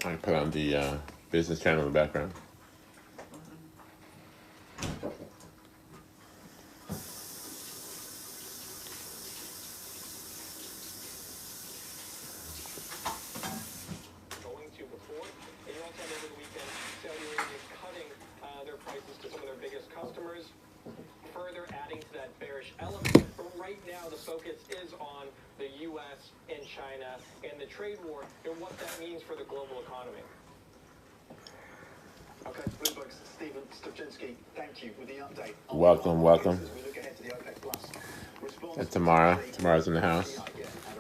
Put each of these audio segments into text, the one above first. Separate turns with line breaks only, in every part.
I put on the business channel in the background.
Going to before, and you also have over the weekend Saudi Arabia cutting their prices to some of their biggest customers, further adding to that bearish element. But right now, the focus is on the U.S. and China and the trade war and what that means for the global economy.
Okay, Bloomberg's Stephen Stoczinski, thank you with the update.
Welcome.
As we look ahead to the OPEC Plus response.
That's tomorrow. Tomorrow's in the house.
At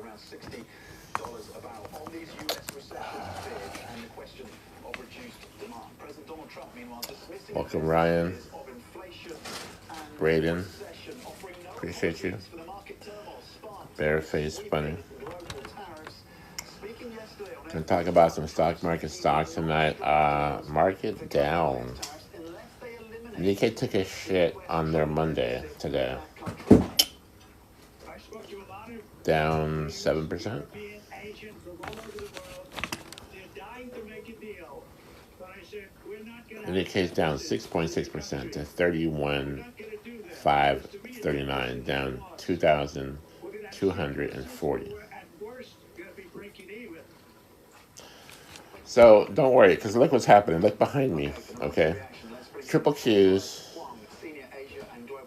around $60 a barrel. On these U.S. recession fears and the question of reduced demand. President Donald Trump, meanwhile, dismissing
Welcome, Ryan.
fears of inflation and
Braden.
recession, offering no
Appreciate you.
for the market turmoil sparked
Bareface Bunny.
global tariffs. Speaking yesterday on
Gonna talk about some stock market stocks tonight. Market down. Nikkei took a shit on their Monday today. Down 7%. Nikkei's down 6.6% to 31,539, down 2,240. So don't worry, because look what's happening. Look behind me, okay? Triple Qs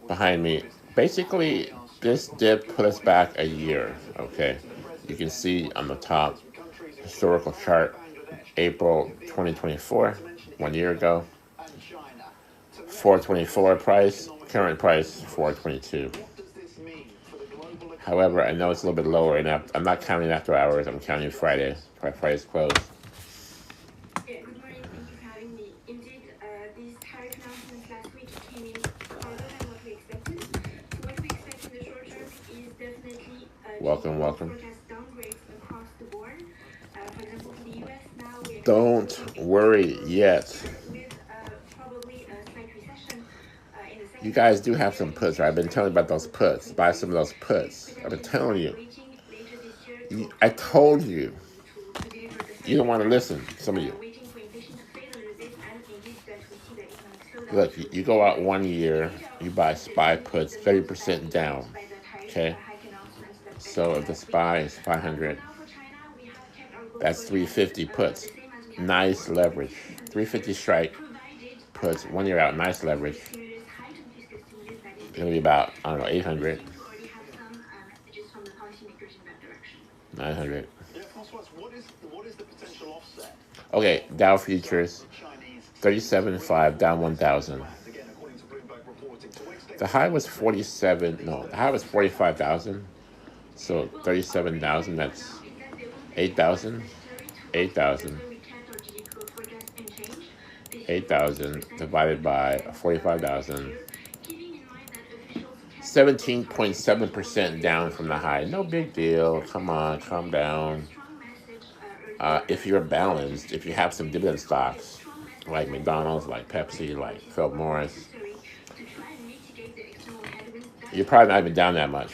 behind me. Basically, this dip put us back a year, okay? You can see on the top historical chart, April 2024, 1 year ago. 424 price, current price 422. However, I know it's a little bit lower, and I'm not counting after hours. I'm counting Friday. Friday's closed.
Good morning. Thank you for having me. Indeed, these tariff announcements last week came in harder than what we expected. So what we expect in the short term is definitely
Welcome.
forecast downgrades across the board. For example, in the US now we expect
Don't worry yet.
with probably a slight recession in the second.
You guys do have some puts, right? I've been telling you about those puts. Buy some of those puts. I've been telling you. I told you. You don't want to listen, some of you. Look, you go out 1 year, you buy SPY puts, 30% down, okay? So if the SPY is 500, that's 350 puts. Nice leverage. 350 strike puts 1 year out, nice leverage. It's going to be about, I don't know, 800, 900.
What is the potential offset?
Okay, Dow futures, 37.5, down 1,000. The high was 45,000. So 37,000, that's 8,000. 8,000 divided by 45,000. 17.7% down from the high. No big deal. Come on, calm down. If you're balanced, if you have some dividend stocks, like McDonald's, like Pepsi, like Philip Morris, you're probably not even down that much.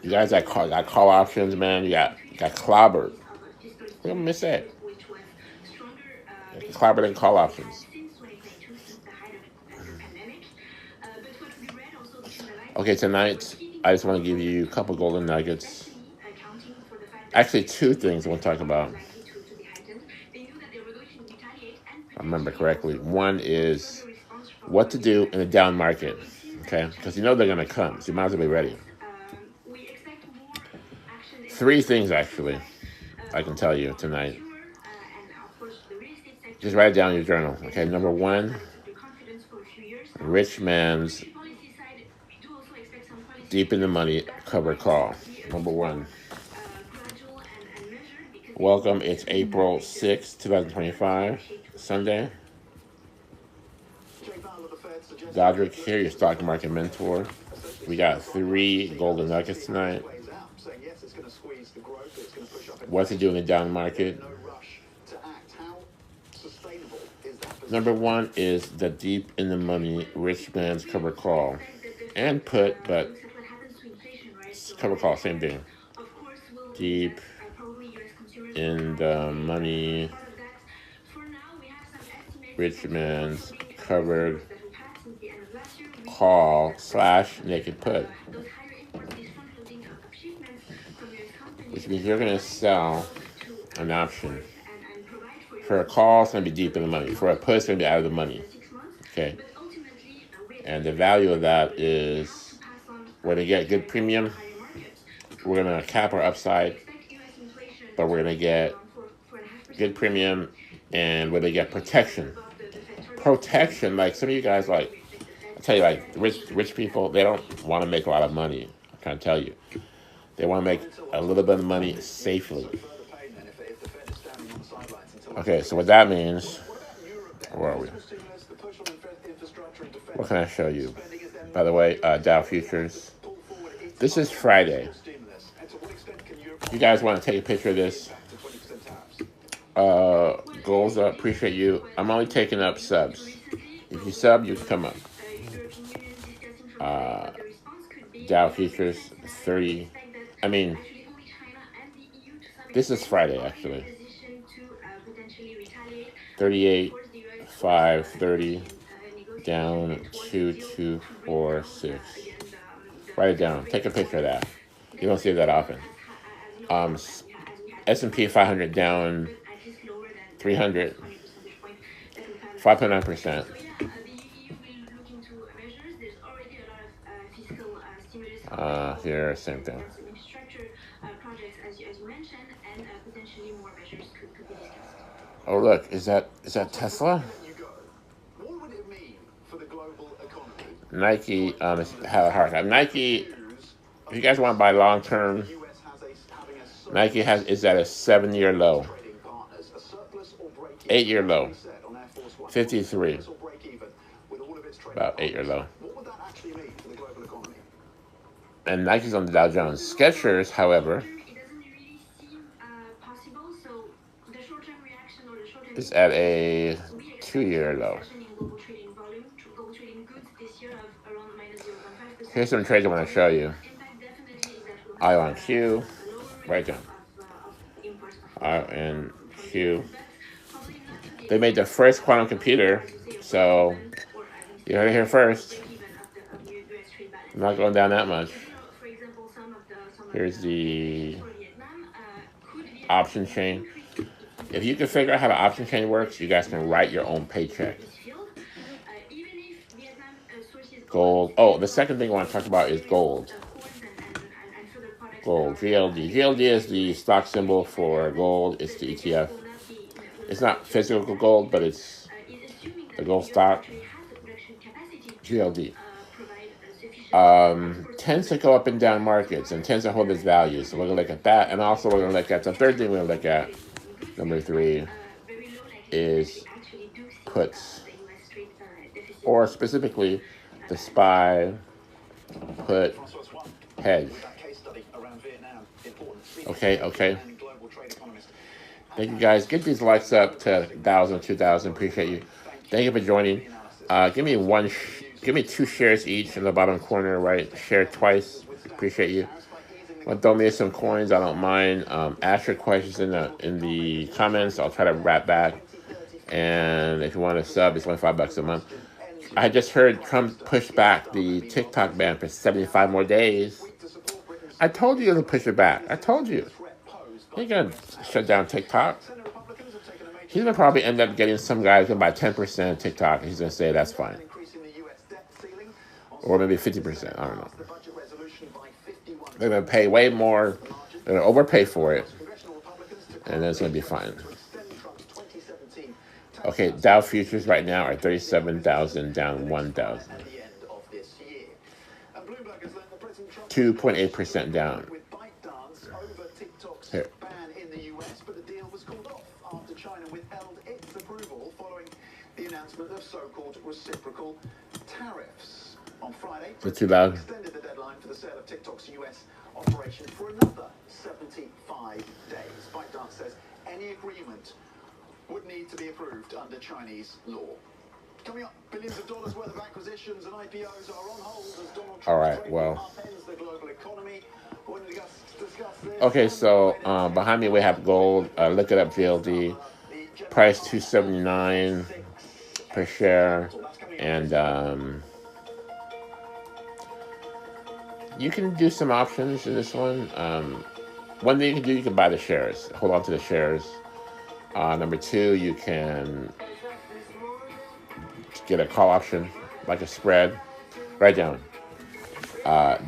You guys got call options, man. You got clobbered. I'm gonna miss that. Clobbered and call options. Okay, tonight I just want to give you a couple golden nuggets. Actually, two things I want to talk about. If I remember correctly. One is what to do in a down market, okay? Because you know they're going to come, so you might as well be ready. Three things, actually, I can tell you tonight. Just write it down in your journal, okay? Number one, rich man's deep in the money cover call. Number one. Welcome. It's April 6th, 2025, Sunday. Godric here, your stock market mentor. We got three golden nuggets tonight. What to do in the down market. Number one is the deep in the money rich man's cover call. And put, but cover call, same thing. Deep in the money. Richmond's covered call / naked put, which means you're going to sell an option. For a call, it's going to be deep in the money. For a put, it's going to be out of the money. Okay. And the value of that is we're going to get good premium. We're going to cap our upside, but we're going to get good premium, and we're going to get protection. Protection, like some of you guys, like, I tell you, like rich people, they don't want to make a lot of money. I'm trying to tell you. They want to make a little bit of money safely. Okay, so what that means, where are we? What can I show you? By the way, Dow Futures. This is Friday. If you guys want to take a picture of this, goals up, appreciate you. I'm only taking up subs. If you sub, you can come up. Dow Futures 30. I mean, this is Friday actually. 38, 5, 30, down 2246. Write it down. Take a picture of that. You don't see that often. S&P 500 down 300, 5.9%. Here, same thing. Oh look, is that Tesla? Nike had a hard time. Nike, if you guys want to buy long term, Nike is at a 7-year low, 8-year low, 53, about 8-year low. And Nike's on the Dow Jones. Skechers, however, is at a 2-year low. Here's some trades I want to show you. IONQ, right down. IONQ. They made the first quantum computer, so you heard it here first. I'm not going down that much. Here's the option chain. If you can figure out how the option chain works, you guys can write your own paycheck. Gold. Oh, the second thing I want to talk about is gold. Gold, GLD. GLD is the stock symbol for gold. It's the ETF. It's not physical gold, but it's the gold stock. GLD. Tends to go up and down markets and tends to hold its value. So we're going to look at that. And also we're going to look at the third thing we're going to look at. Number 3 is puts. Or specifically, the SPY put hedge. Okay. Thank you guys. Get these likes up to 1,000, 2,000. Appreciate you. Thank you for joining. Give me 2 shares each in the bottom corner, right? Share twice. Appreciate you. Want to donate some coins? I don't mind. Ask your questions in the comments. I'll try to wrap back. And if you want to sub, it's only $5 a month. I just heard Trump push back the TikTok ban for 75 more days. I told you to push it back. I told you. He ain't gonna shut down TikTok. He's gonna probably end up getting some guys who buy 10% of TikTok. And he's gonna say that's fine. Or maybe 50%. I don't know. They're going to pay way more. They're going to overpay for it. And then it's going to be fine. Okay, Dow futures right now are 37,000, down 1,000. 2.8% down. Here.
The announcement of so-called reciprocal tariffs. On Friday,
it's too loud.
Extended the deadline for the sale of TikTok's US operation for another 75 days. ByteDance says any agreement would need to be approved under Chinese law. Coming up, billions of dollars worth of acquisitions and IPOs are on hold as Donald Trump upends the global economy.
Okay, so behind me we have gold. Look it up, GLD. Price 279 per share, and you can do some options in this one. One thing you can do, you can buy the shares, hold on to the shares. Number two, you can get a call option, like a spread. Write down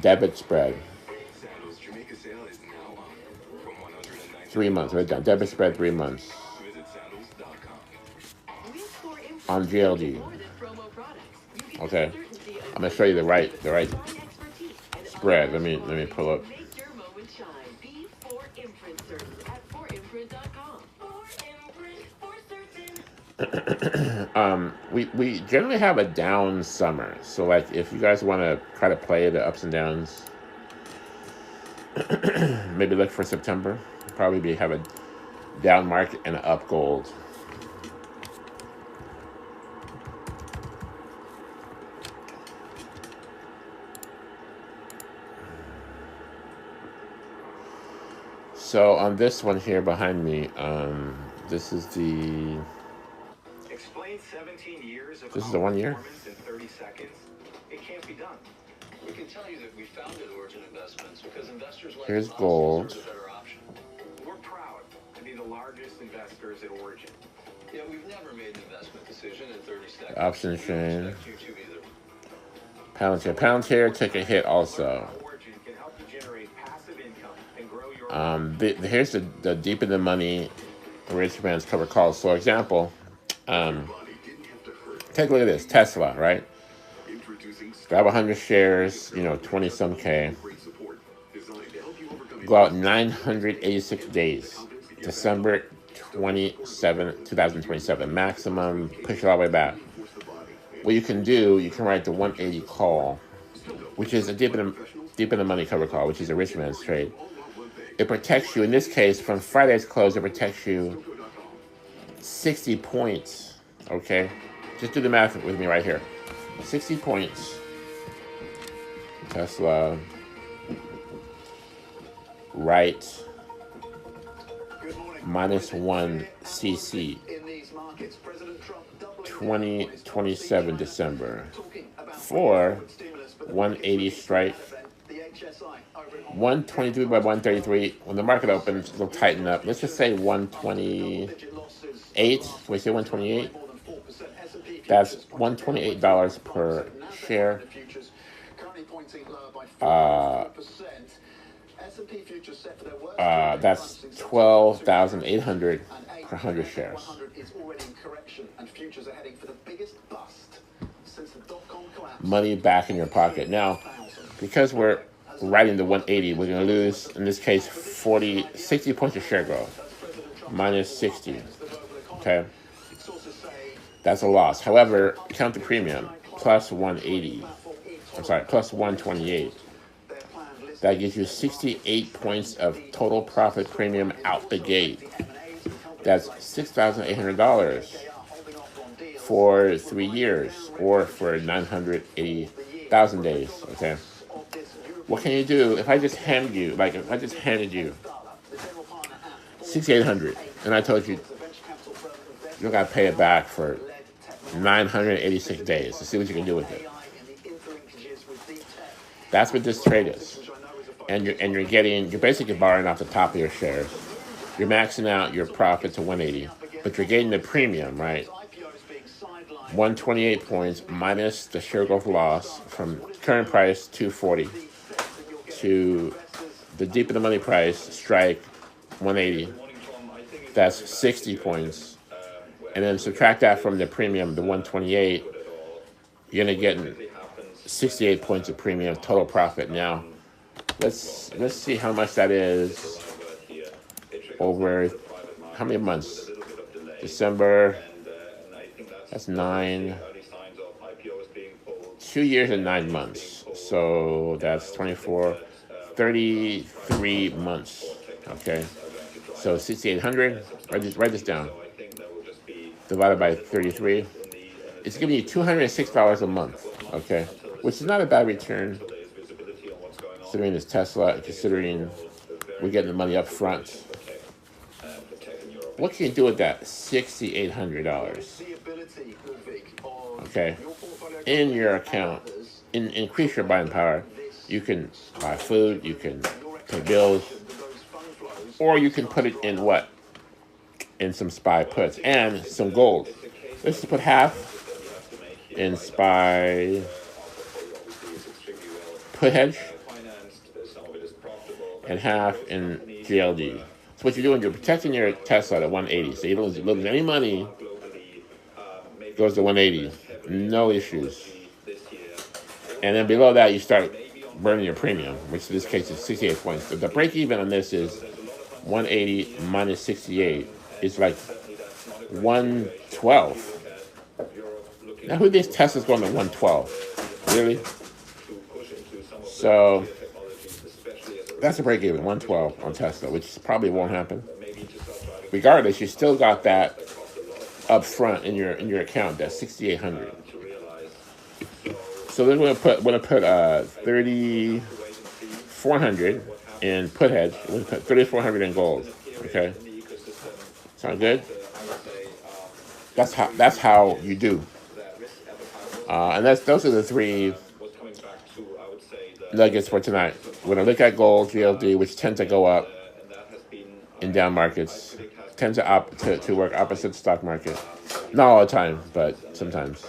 debit spread. 3 months. Write down debit spread 3 months on GLD. Okay, I'm gonna show you the right spread. Let me pull up. We generally have a down summer, so like if you guys want to try to play the ups and downs, maybe look for September. Probably have a down market and an up gold. So on this one here behind me, this is the.
Explain 17 years of
This is the 1 year.
outperformance in 30 seconds. It can't be done.
We can tell you that we founded Origin Investments because investors like
Here's
us
gold.
deserve a better option.
We're proud to be the largest investors at Origin.
Yeah, we've never made an investment decision in 30 seconds.
Option
We don't
chain.
expect you to either.
Palantir took a hit also.
Origin can help you generate passive income and grow your
Here's the deep in the money rich man's cover call. So example, take a look at this Tesla, right? Grab 100 shares, 20 some K. Go out 986 days. December 27, 2027. Maximum, push it all the way back. What you can do, you can write the 180 call, which is a deep in the money cover call, which is a rich man's trade. It protects you, in this case, from Friday's close, it protects you 60 points, okay? Just do the math with me right here. 60 points. Tesla. Right. Minus 1 CC. 2027 December. For 180 strike. 123 by 133. When the market opens, it'll tighten up. Let's just say 128. Can we say 128? That's $128 per share. That's 12,800 per 100 shares. Money back in your pocket. Now, because we're writing the 180, we're going to lose, in this case, 60 points of share growth. Minus 60. Okay? That's a loss. However, count the premium. Plus 180. I'm sorry, plus 128. That gives you 68 points of total profit premium out the gate. That's $6,800 for 3 years, or for 980,000 days. Okay. What can you do if I just handed you 6,800, and I told you you're gonna pay it back for 986 days to see what you can do with it? That's what this trade is. And you're basically borrowing off the top of your shares. You're maxing out your profit to 180, but you're getting the premium, right? 128 points minus the share growth loss from current price 240 to the deep in the money price strike 180. That's 60 points. And then subtract that from the premium, the 128, you're gonna get 68 points of premium total profit. Now, let's see how much that is over how many months? December. That's 9. 2 years and 9 months. So that's 24, 33 months. Okay. So 6,800. Write this down. Divided by 33. It's giving you $206 a month. Okay. Which is not a bad return. considering it's Tesla, considering we're getting the money up front. What can you do with that $6,800? Okay, in your account, increase your buying power. You can buy food, you can pay bills, or you can put it in what? In some SPY puts and some gold. Let's just put half in SPY put hedge and half in GLD. So what you're doing, you're protecting your Tesla at 180. So you don't lose any money. Goes to 180. No issues. And then below that, you start burning your premium, which in this case is 68 points. So the break even on this is 180 minus 68. It's like 112. Now, who thinks Tesla's going to 112? Really? So that's a break even, 112 on Tesla, which probably won't happen. Regardless, you still got that up front in your account. That's 6,800. So then we're gonna put 3,400 in put hedge. We're gonna put 3,400 in gold. Okay, sound good? That's how you do. And those are the three nuggets for tonight. We're gonna look at gold, GLD, which tend to go up in down markets, tend to work opposite the stock market. Not all the time, but sometimes.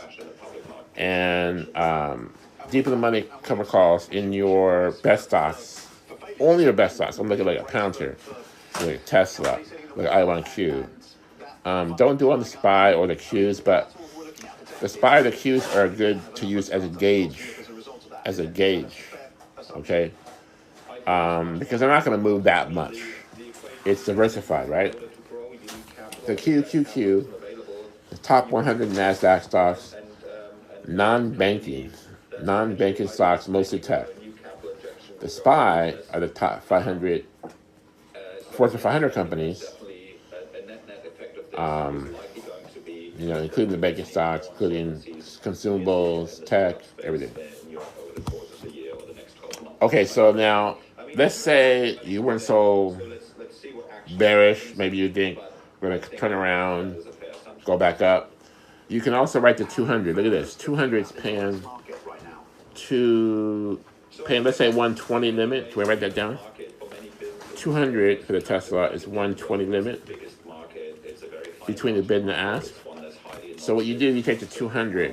And deep in the money cover calls in your best stocks, only your best stocks. I'm looking like a pound here, like Tesla, like I1Q. Don't do on the SPY or the Qs, but the SPY or the Qs are good to use as a gauge. Okay? Because they're not going to move that much. It's diversified, right? The QQQ, the top 100 NASDAQ stocks, non-banking stocks, mostly tech. The SPY are the top 500 Fortune 500 companies, including the banking stocks, including consumables, tech, everything. Okay, so now let's say you weren't so bearish. Maybe you think we're going to turn around, go back up. You can also write the 200. Look at this. 200 is paying, let's say 120 limit. Can we write that down? 200 for the Tesla is 120 limit between the bid and the ask. So what you do, you take the 200,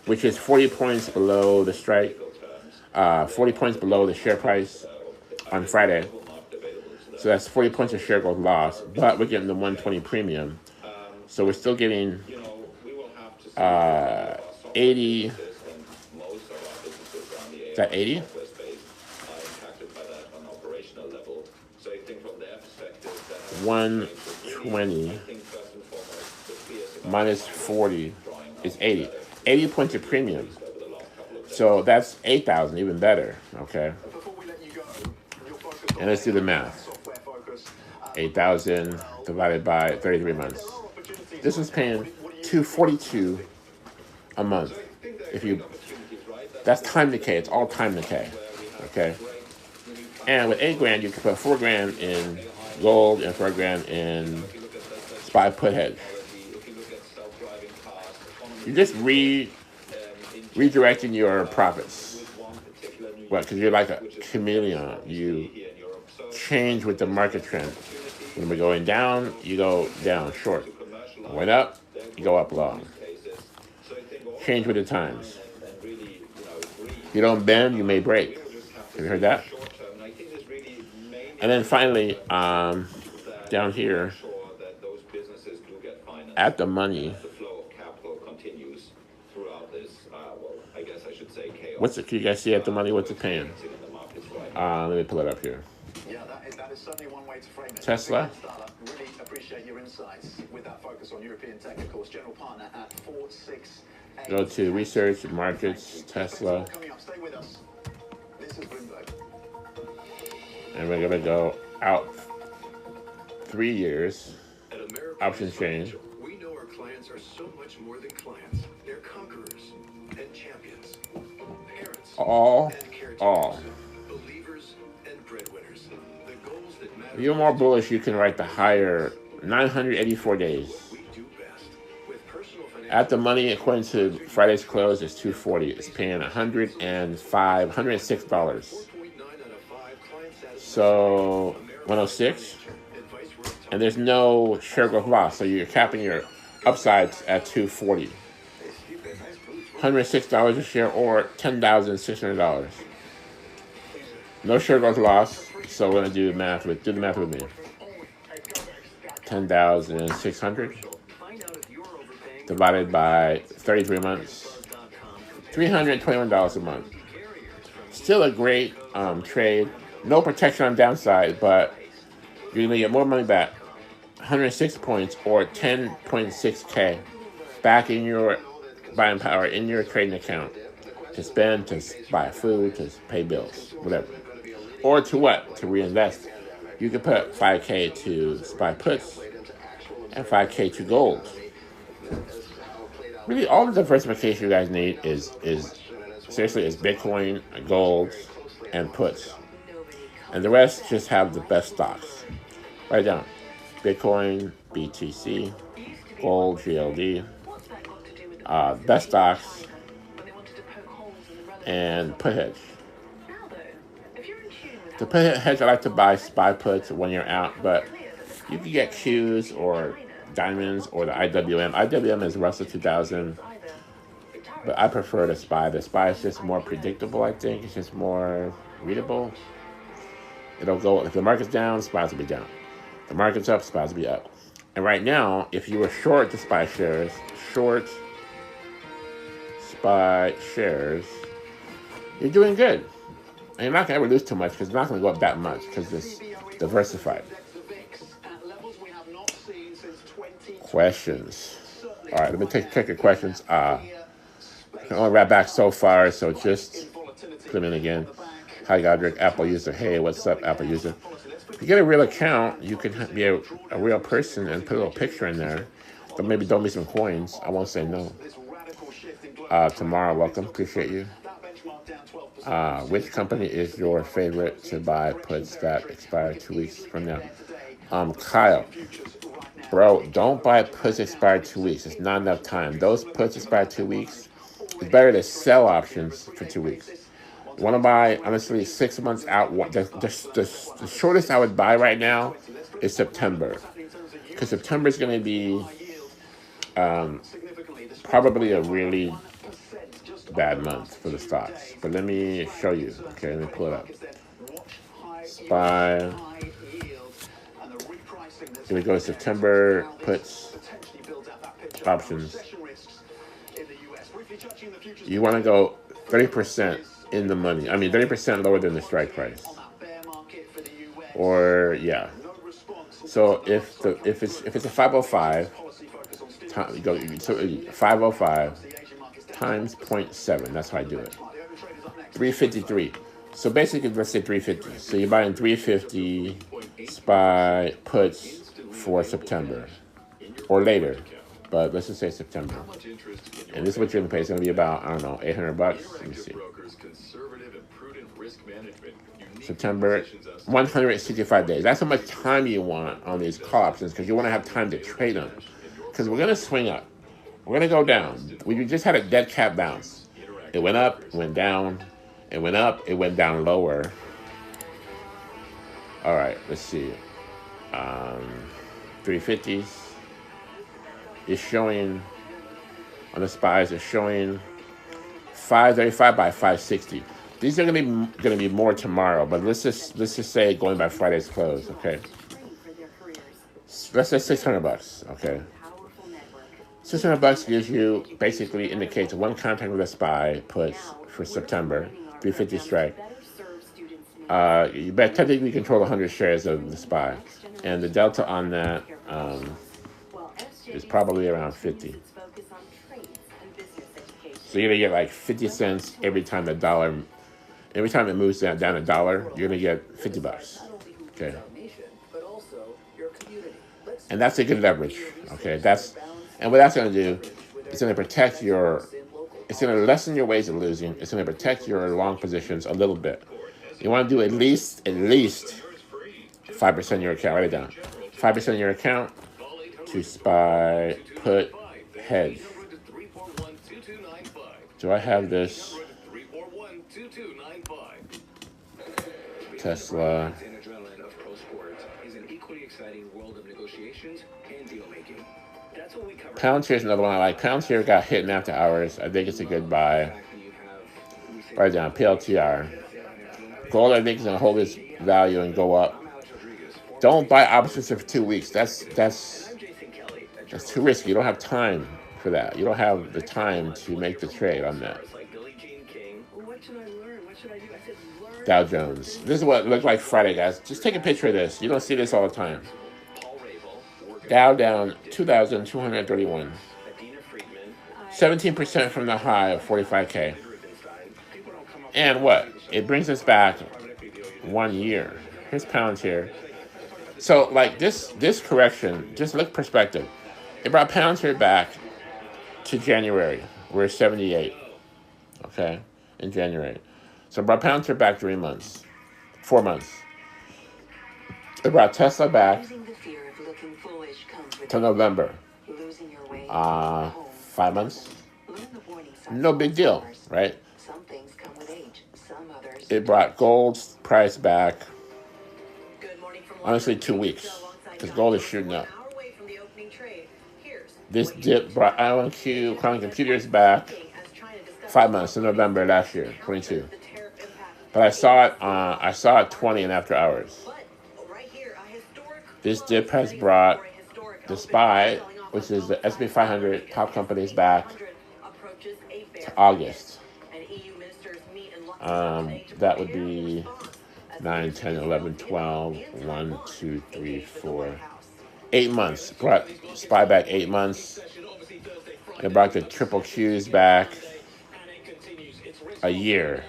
which is 40 points below the strike, 40 points below the share price on Friday. So that's 40 points of share goes lost, but we're getting the 120 premium. So we're still getting 80. Is that 80? 120 minus 40 is 80. 80 points of premium. So that's 8,000, even better, okay? And let's do the math. 8,000 divided by 33 months. This is paying $242 a month. That's time decay. It's all time decay, okay? And with $8,000, you can put $4,000 in gold and $4,000 in SPY put hedge. You're just redirecting your profits. Well, because you're like a chameleon. You change with the market trend. When we're going down, you go down short. Went up, you go up long. Change with the times. If you don't bend, you may break. Have you heard that? And then finally, down here, at the money, can you guys see at the money, what's it paying? Let me pull it up here.
Yeah, that is certainly one way to frame it.
Tesla.
Really appreciate your insights with that focus on European tech, of course. General partner at 468.
Go to research, markets, Tesla.
Coming up, stay with us. This is Bloomberg.
And we're going to go out 3 years. Option change.
We know our clients are so much more than clients. They're conquerors and champions. Parents
All.
and caretakers.
If you're more bullish, you can write the higher 984 days. At the money, according to Friday's close, is 240. It's paying $106. So 106, and there's no share growth loss, so you're capping your upsides at 240. $106 a share or $10,600. No share growth loss, so we're gonna do the math with me. 10,600 divided by 33 months, $321 a month. Still a great trade. No protection on downside, but you're gonna get more money back. 106 points or 10.6K back in your buying power in your trading account to spend, to buy food, to pay bills, whatever. Or to what? To reinvest. You can put 5K to buy puts and 5K to gold. Really, all the diversification you guys need is seriously is Bitcoin, gold, and puts. And the rest just have the best stocks. Write down Bitcoin, BTC, gold, GLD, best stocks, and put hedge. To put hedge, I like to buy SPY puts when you're out, but you can get Qs or diamonds or the IWM. IWM is Russell 2000, but I prefer the SPY. The SPY is just more predictable, I think. It's just more readable. It'll go, if the market's down, SPYs will be down. If the market's up, SPYs will be up. And right now, if you were short the SPY shares, you're doing good. And you're not going to ever lose too much because it's not going to go up that much because it's diversified. Questions. All right, let me check your questions. I can only wrap back so far, so just put them in again. Hi, Godric, Apple user. Hey, what's up, Apple user? If you get a real account, you can be a real person and put a little picture in there. But maybe don't be some coins. I won't say no. Tomorrow, welcome. Appreciate you. Which company is your favorite to buy puts that expire 2 weeks from now? Kyle. Bro, don't buy puts expired 2 weeks. It's not enough time. Those puts expired 2 weeks. It's better to sell options for 2 weeks. You want to buy, honestly, 6 months out. The shortest I would buy right now is September. Because September is going to be probably a really bad month for the stocks. But let me show you. Okay, let me pull it up. SPY. Here we go, September puts options. You want to go 30% in the money. I mean, 30% lower than the strike price. Or yeah. So if it's a 505, you go 505 times 0.7. That's how I do it. 353. So basically, let's say 350. So you're buying 350 SPY puts for September or later, but let's just say September. And this is what you're gonna pay. It's gonna be about, I don't know, $800. Let me see. September, 165 days. That's how much time you want on these call options because you want to have time to trade them. Because we're gonna swing up, we're gonna go down. We just had a dead cat bounce. It went up, it went down, it went up, it went down lower. All right, let's see. 350s is showing on the SPYs. Is showing 535 by 560. These are gonna be more tomorrow, but let's just say going by Friday's close, okay? Let's say $600, okay? $600 gives you, basically indicates one contract with a SPY puts for September, 350 strike. You bet technically control 100 shares of the SPY, and the delta on that is probably around 50. So you're gonna get like 50 cents every time it moves down $1, you're gonna get $50. Okay. And that's a good leverage. Okay. And what that's gonna do, it's gonna protect it's gonna lessen your ways of losing. It's gonna protect your long positions a little bit. You want to do at least 5 5% of your account. Write it down. 5% of your account to SPY put hedge. Do I have this? Tesla. Palantir is another one I like. Palantir got hit in after hours. I think it's a good buy. Write it down. PLTR. Gold, I think, is going to hold its value and go up. Don't buy options for 2 weeks. That's too risky. You don't have time for that. You don't have the time to make the trade on that. Dow Jones. This is what it looked like Friday, guys. Just take a picture of this. You don't see this all the time. Dow down 2,231. 17% from the high of 45K. And what? It brings us back 1 year. Here's Palantir. So, like, this correction, just look perspective. It brought Palantir back to January. We're 78. Okay? In January. So it brought Palantir back 3 months. 4 months. It brought Tesla back to November. 5 months. No big deal, right? It brought gold's price back, honestly, 2 weeks, because gold is shooting up. This dip brought IonQ, Quantum Computers back 5 months in November last year, 22. But I saw it 20 and after hours. This dip has brought the SPY, which is the S&P 500 top companies, back to August. That would be 9, 10, 11, 12, 1, 2, 3, 4, 8 months. Brought SPY back 8 months. It brought the triple Qs back a year.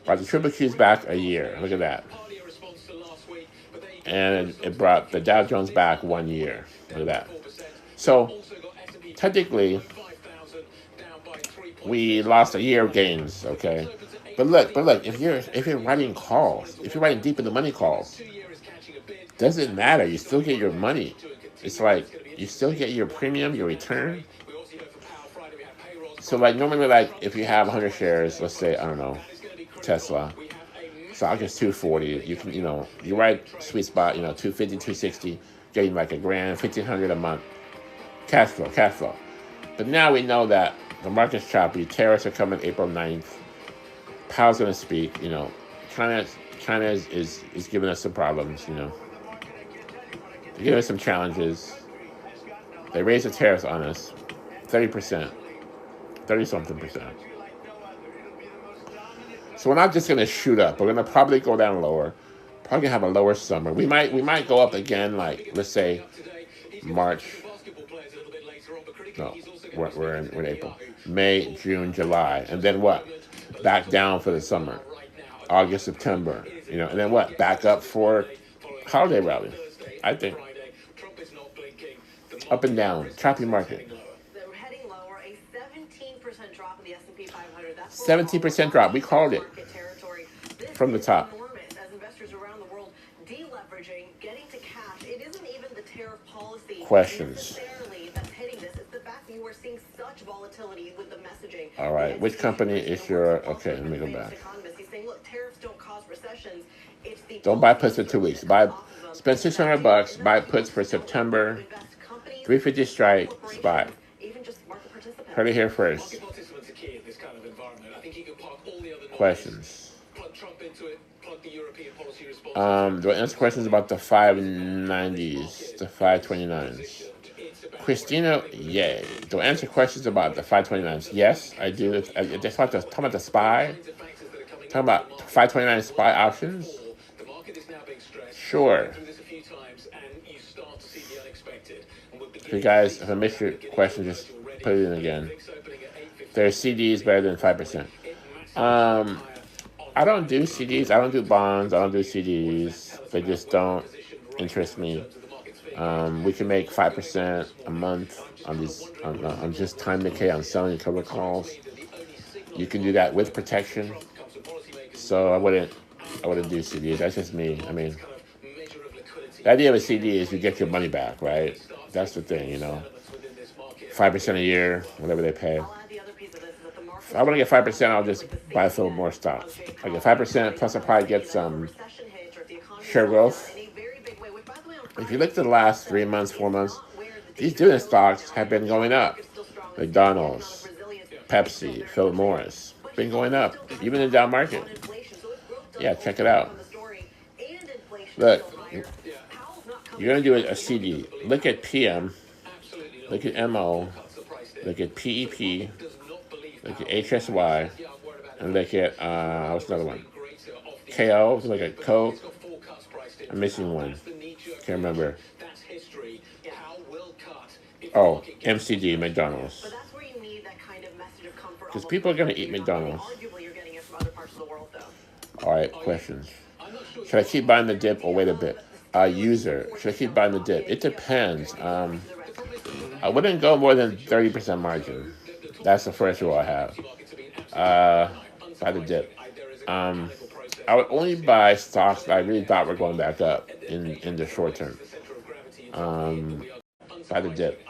Brought the triple Qs back a year. Look at that. And it brought the Dow Jones back 1 year. Look at that. So technically, we lost a year of gains. Okay. But look, if you're writing calls, if you're writing deep in the money calls, doesn't matter. You still get your money. It's like you still get your premium, your return. So like normally, like if you have 100 shares, let's say, I don't know, Tesla, stock is 240. You can, you write sweet spot, 250, 260, getting like $1,000, $1,500 a month. Cash flow. But now we know that the market's choppy. Tariffs are coming April 9th. Powell's going to speak. China is giving us some problems. They're giving us some challenges. They raised the tariffs on us, 30%, 30-something%. So we're not just going to shoot up. We're going to probably go down lower. Probably going to have a lower summer. We might go up again, like let's say March. No, we're in April, May, June, July, and then what? Back down for the summer, August, September, and then what? Back up for holiday rally. I think up and down, choppy market. 17% drop. We called it from the top. Questions. All right. Which company is your... Okay, let me go back. Don't buy puts for 2 weeks. Spend $600. Buy puts for September. 350 strike. SPY. Heard it here first. Questions. Do I answer questions about the 590s, the 529s? Christina, yay. Do I answer questions about the 529s? Yes, I do. Just like talking about the SPY. Talking about 529 SPY options. Sure. If you guys, if I missed your question, just put it in again. There's CDs better than 5%. I don't do CDs. I don't do bonds. I don't do CDs. They just don't interest me. We can make 5% a month on just time decay on selling cover calls. You can do that with protection. So I wouldn't do CDs. That's just me. I mean, The idea of a CD is you get your money back, right? That's the thing, you know. 5% a year, whatever they pay. If I want to get 5%, I'll just buy a little more stocks. I get 5%, plus I probably get some share growth. If you look at the last 3 months, 4 months, these dividend stocks have been going up. McDonald's, Pepsi, Philip Morris, been going up, even in the down market. Yeah, check it out. Look, you're going to do a CD. Look at PM, look at MO, look at PEP, look at HSY, and look at, what's another one? KO, look at Coke. I'm missing one. Can't remember. Oh, MCD, McDonald's. Because people are going to eat McDonald's. All right, questions. Should I keep buying the dip or wait a bit? User, should I keep buying the dip? It depends. I wouldn't go more than 30% margin. That's the first rule I have. Buy the dip. I would only buy stocks that I really thought were going back up in the short term. Buy the dip.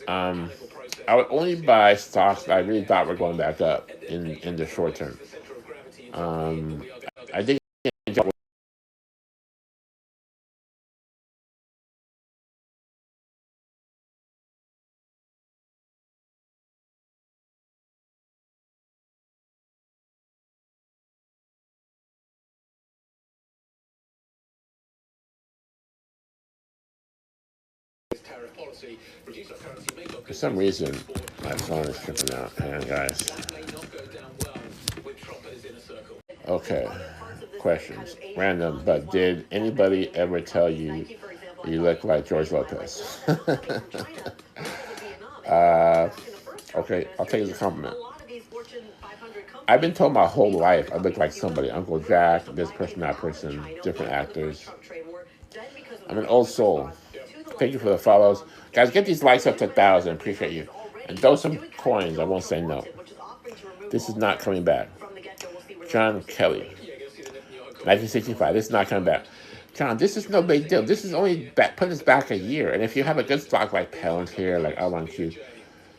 I would only buy stocks that I really thought were going back up in the short term. I think for some reason my phone is tripping out. Hang on, guys. Okay. Questions. Random, but did anybody ever tell you you look like George Lopez? Okay, I'll take it as a compliment. I've been told my whole life I look like somebody. Uncle Jack, this person, that person, different actors. I'm an old soul. Thank you for the follows. Guys, get these likes up to 1,000. Appreciate you. And throw some coins. I won't say no. This is not coming back. John Kelly. 1965. This is not coming back. John, this is no big deal. This is only putting us back a year. And if you have a good stock like Palantir, like L1Q,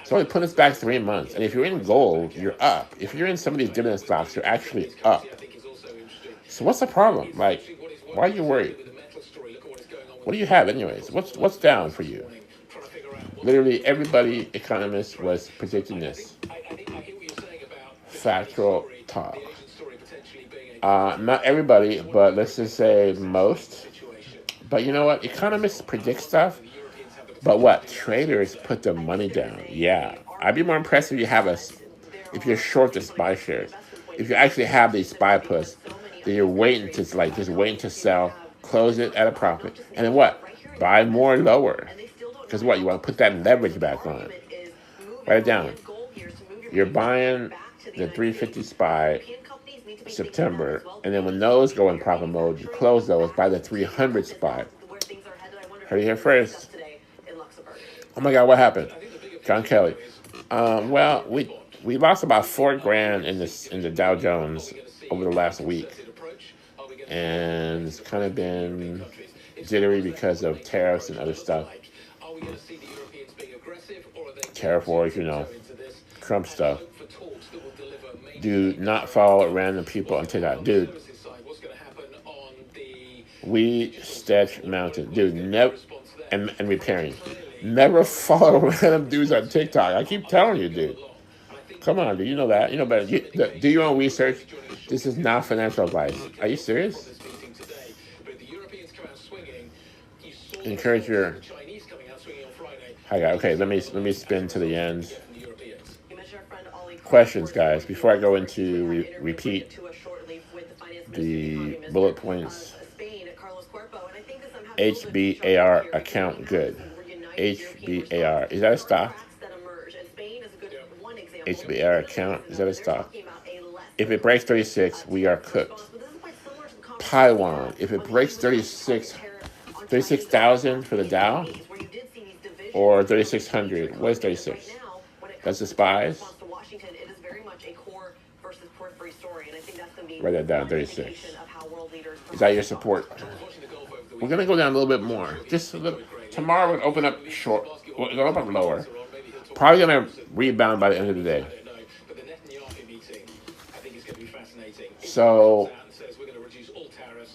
it's only putting us back 3 months. And if you're in gold, you're up. If you're in some of these dividend stocks, you're actually up. So what's the problem? Like, why are you worried? What do you have anyways? What's down for you? Literally everybody, economist, was predicting this. Factual talk. Not everybody, but let's just say most. But you know what? Economists predict stuff. But what? Traders put the money down. Yeah. I'd be more impressed if you have if you're short the SPY shares. If you actually have these SPY puts, then you're waiting to just waiting to sell, close it at a profit, and then what? Buy more lower. Because what? You want to put that leverage back on. Write it down. You're buying the 350 SPY September, and then when those go in profit mode, you close those by the 300 SPY. Heard it here first. Oh my God, what happened? John Kelly. Well, we lost about $4,000 in the Dow Jones over the last week, and it's kind of been jittery because of tariffs and other stuff. Tariff wars, you know, Trump stuff. Do not follow random people on TikTok, dude. We Stretch Mountain, dude. Never and repairing. Never follow random dudes on TikTok. I keep telling you, dude. Come on, dude. You know that. You know better. Do your own research. This is not financial advice. Are you serious? Encourage your. Hi, guys. Okay, let me spin to the end. Questions, guys. Before I go into repeat the bullet points. HBAR account good. HBAR. Is that a stock? HBAR account. Is that a stock? If it breaks 36, we are cooked. Taiwan. If it breaks 36,000 for the Dow, or 3,600. What is 36? That's the SPYs.
versus periphery story, and I think that's going to be
Write that down,
one
36.
indication of how world leaders
Is that your support? We're going to go down a little bit more. Just a little. Tomorrow we'll open up short. We'll go up lower. Probably going to rebound by the end of the day. So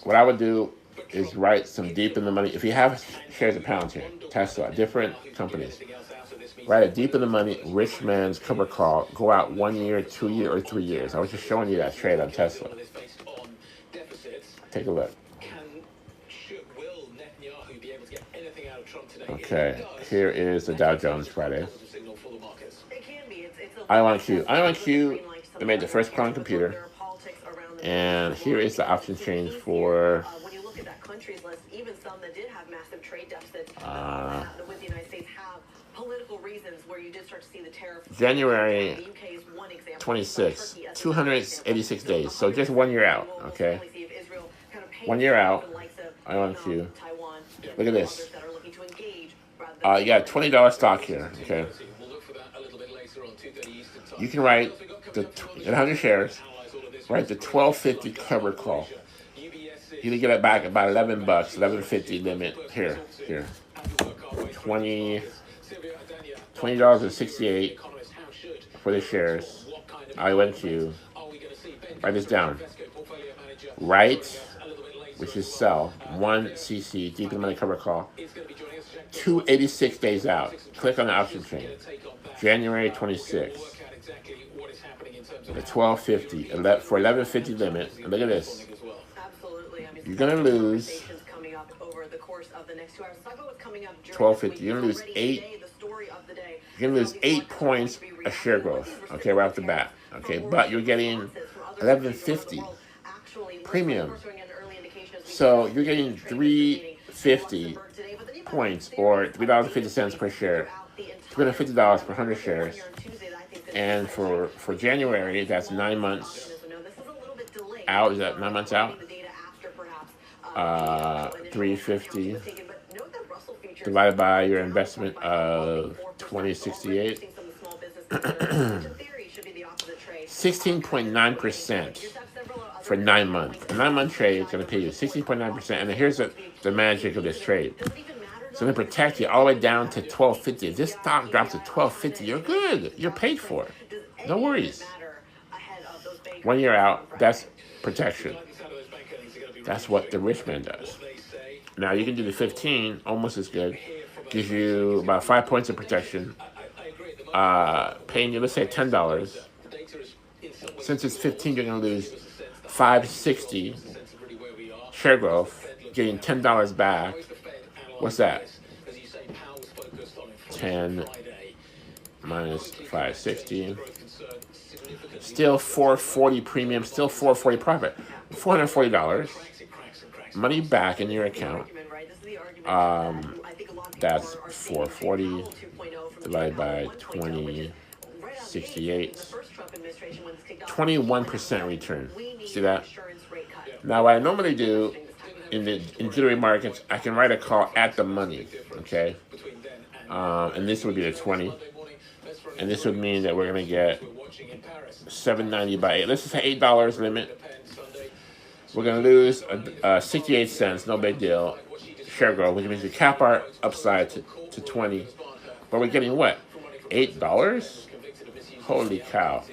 what I would do is write some deep in the money. If you have shares of Palantir, Tesla, different companies, write a deep in the money, rich man's cover call. Go out 1 year, 2 year, or 3 years. I was just showing you that trade on Tesla. Take a look. Okay, here is the Dow Jones Friday. IONQ, they made the first quantum computer. And here is the option change for
when you look at that countries list, even some that did have massive trade deficits with the United States have political reasons where you did start to see the tariff.
January
The UK is one example.
26, 286 days. So just 1 year out, okay? 1 year out, IONQ. Look at this. You got $20 stock here, okay? You can write the 100 shares. Right, the 1250 cover call. You can get it back about $11, 11.50 limit. Here. $20.68 for the shares. IONQ. Write this down. Right, which is sell. 1 CC, deep in the money cover call. 286 days out. Click on the option chain. January 26th. The 1250 for 1150 limit. And look at this. You're gonna lose 1250. You're gonna lose 8. You're gonna lose 8 points of share growth. Okay, right off the bat. Okay, but you're getting 1150 premium. So you're getting 350 points or $3.50 per share. $250 per 100 shares. And for January, that's 9 months out. Is that 9 months out? 350 divided by your investment of 2068. 16.9% for 9 months. A 9-month trade is going to pay you 16.9%. And then here's the magic of this trade. It's going to protect you all the way down to 1250. If this stock drops to 1250, you're good. You're paid for. No worries. 1 year out, that's protection. That's what the rich man does. Now, you can do the 15, almost as good. Gives you about 5 points of protection. Paying you, let's say, $10. Since it's 15, you're going to lose 560 share growth, getting $10 back. What's that? 10 minus 560. Still 440 premium, still 440 profit. $440. Money back in your account. That's 440 divided by 2068. 21% return. See that? Now, what I normally do in jittery markets, I can write a call at the money, okay? And this would be the 20. And this would mean that we're going to get $7.90 by 8. Let's just say $8 limit. We're going to lose 68 cents, no big deal. Share growth, which means we cap our upside to 20. But we're getting what? $8? Holy cow.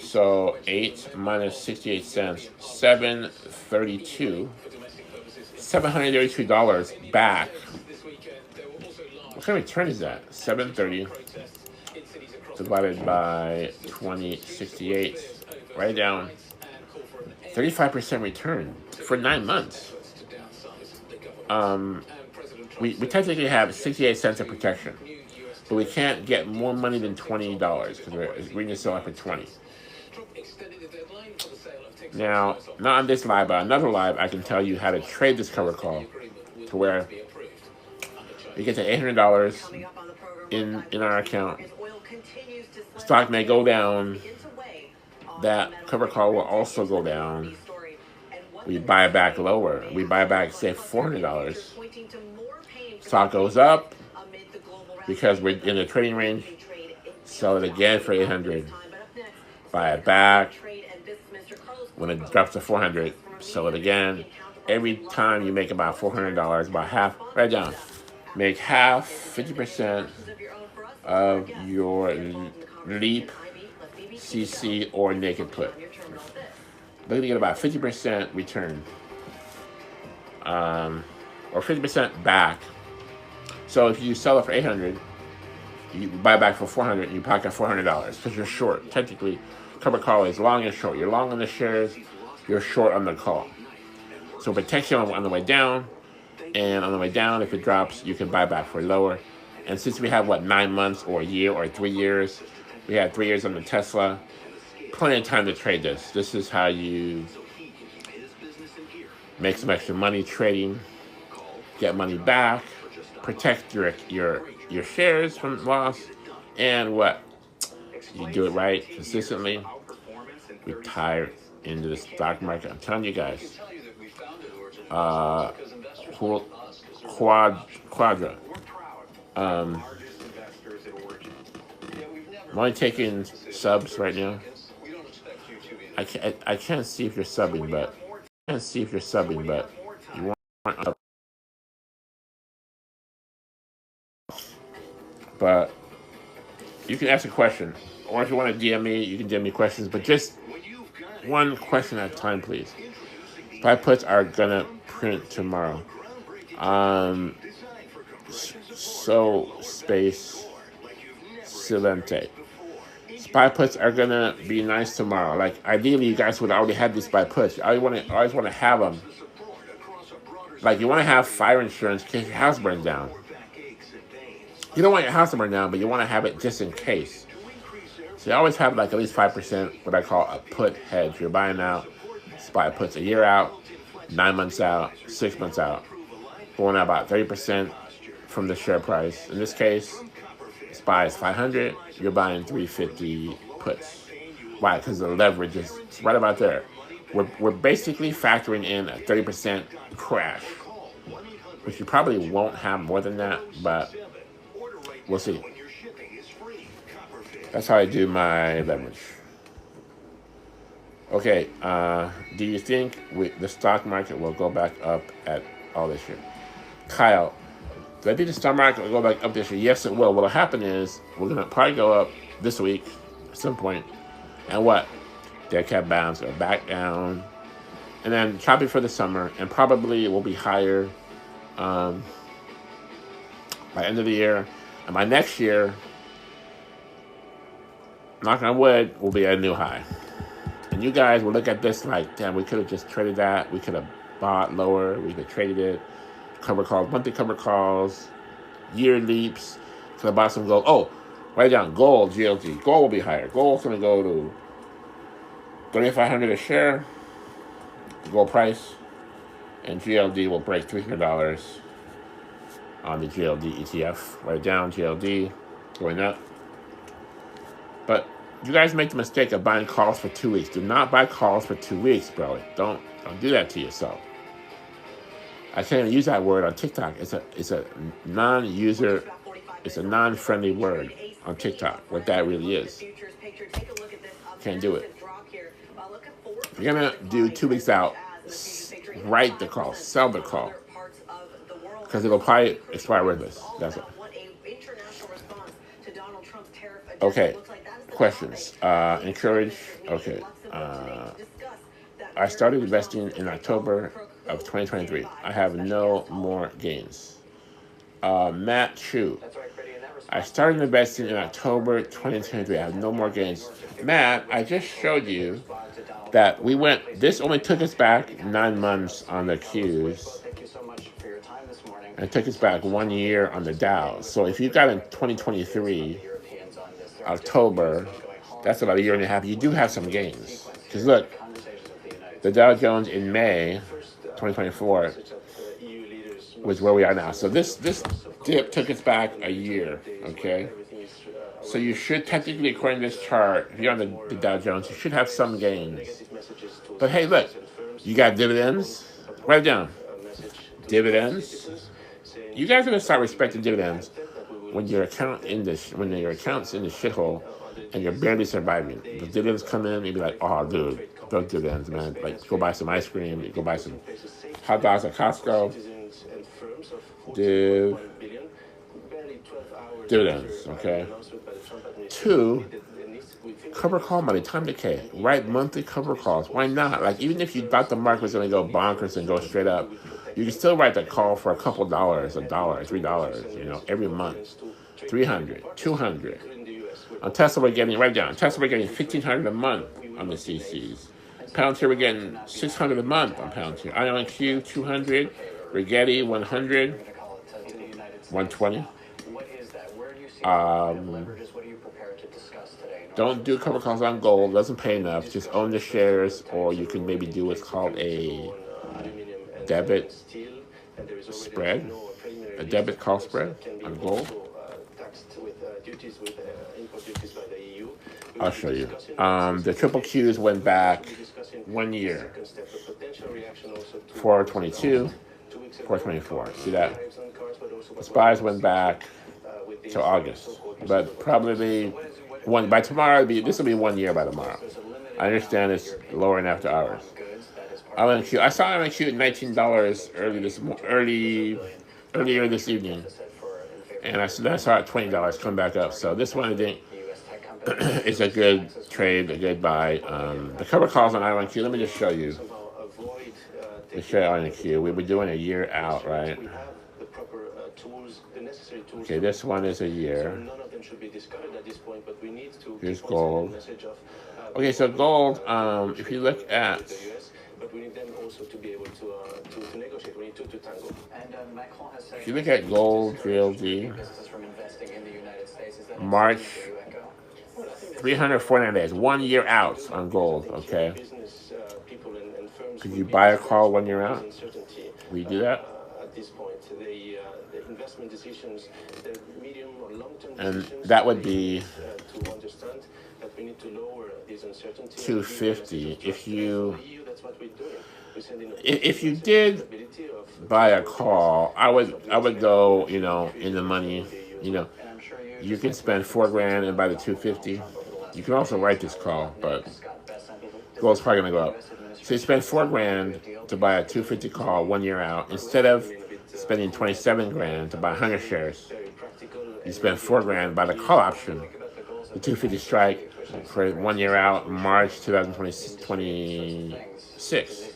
So 8 minus 68 cents, $732. $732 back. What kind of return is that? 730 divided by 2068. Write it down. 35% return for 9 months. We technically have 68 cents of protection, but we can't get more money than $20 because we're going to sell it for 20. Now, not on this live, but on another live, I can tell you how to trade this cover call to where you get to $800 in our account. Stock may go down. That cover call will also go down. We buy back lower. We buy back, say, $400. Stock goes up because we're in the trading range. Sell it again for $800. Buy it back. When it drops to 400, sell it again. Every time you make about $400, about half, write it down. Make half, 50% of your leap, CC, or naked put. Looking to get about 50% return, or 50% back. So if you sell it for 800, you buy back for 400, and you pocket $400 because you're short. Technically, cover call is long and short. You're long on the shares, you're short on the call. So it protects you on the way down, and on the way down, if it drops, you can buy back for lower. And since we have, 9 months or a year or 3 years, we had 3 years on the Tesla, plenty of time to trade this. This is how you make some extra money trading, get money back, protect your shares from loss, and what? You do it right, consistently, retire into the stock market. I'm telling you guys. Quadra. I'm only taking subs right now. I can't see if you're subbing, but you want. But you can ask a question, or if you want to DM me, you can DM me questions. But just one question at a time, please. Buy puts are gonna print tomorrow. So space silente. Spy puts are gonna be nice tomorrow. Like ideally, you guys would already have these spy puts. I always want to have them. Like you want to have fire insurance in case your house burns down. You don't want your house to burn down, but you want to have it just in case. So you always have like at least 5%, what I call a put hedge. You're buying out spy puts a year out, 9 months out, 6 months out, going out about 30% from the share price. In this case, SPY is 500. You're buying 350 puts. Why? Because the leverage is right about there. We're basically factoring in a 30% crash, which you probably won't have more than that, but we'll see. That's how I do my leverage. Okay, do you think the stock market will go back up at all this year? Kyle, do I think the stock market will go back up this year? Yes, it will. What'll happen is we're going to probably go up this week at some point. And what? Dead cat bounce or back down. And then choppy for the summer. And probably it will be higher by end of the year. And by next year, knock on wood, will be at a new high. And you guys will look at this like, damn, we could have just traded that. We could have bought lower. We could have traded it. Cover calls, monthly cover calls, year leaps. Could have bought some gold. Oh, write down gold, GLD. Gold will be higher. Gold's going to go to $3,500 a share, the gold price. And GLD will break $300 on the GLD ETF. Write it down, GLD going up. But you guys make the mistake of buying calls for 2 weeks. Do not buy calls for 2 weeks, bro. Don't do that to yourself. I can't even use that word on TikTok. It's a non-user, it's a non-friendly word on TikTok. What that really is. Can't do it. If you're gonna do 2 weeks out, write the call, sell the call, because it'll probably expire worthless. That's it. Okay. Questions. Encourage. Okay. I started investing in October of 2023. I have no more gains. Matt Chu. I started investing in October 2023. I have no more gains. Matt, I just showed you that this only took us back 9 months on the Qs. And it took us back 1 year on the Dow. So if you got in 2023, October, that's about a year and a half. You do have some gains. Because look, the Dow Jones in May 2024 was where we are now. So this dip took us back a year, okay? So you should technically, according to this chart, if you're on the Dow Jones, you should have some gains. But hey, look, you got dividends. Write it down. Dividends. You guys are gonna start respecting dividends when your account's in the shithole and you're barely surviving. The dividends come in, you'll be like, oh, dude, those dividends, man. Like, go buy some ice cream, you go buy some hot dogs at Costco. Dividends, okay? 2, cover call money, time decay. Write monthly cover calls. Why not? Like, even if you thought the market was going to go bonkers and go straight up, you can still write that call for a couple dollars, $1, $3, you know, every month. 300, 200. On Tesla, we're getting, write down, Tesla, we're getting 1,500 a month on the CCs. Palantir, we're getting 600 a month on Palantir. IonQ, 200. Rigetti, 100. 120. Don't do cover calls on gold. Doesn't pay enough. Just own the shares, or you can maybe do what's called a debit spread, a debit call spread on gold. I'll show you. The triple Qs went back 1 year. 422, 424. See that? The SPYs went back to August, but probably by tomorrow. This will be 1 year by tomorrow. I understand it's lowering after hours. IonQ. I saw IonQ at $19 earlier this evening, and I saw it at $20 come back up. So this one I think is a good trade, a good buy. The cover calls on IonQ. Let me just show you. The share IonQ. We were doing a year out, right? Okay, this one is a year. Here's gold. Okay, so gold, if you look at, if you look at gold, GLD, March, 349 days, 1 year out on gold, okay? Could you buy a call 1 year out? Will you do that? And that would be 250 if you did buy a call. I would go, you know, in the money. You know, you can spend $4,000 and buy the 250. You can also write this call, but gold's probably gonna go up. So you spend $4,000 to buy a 250 call 1 year out instead of spending $27,000 to buy 100 shares. You spend $4,000 by the call option, the 250 strike for 1 year out, March 2026.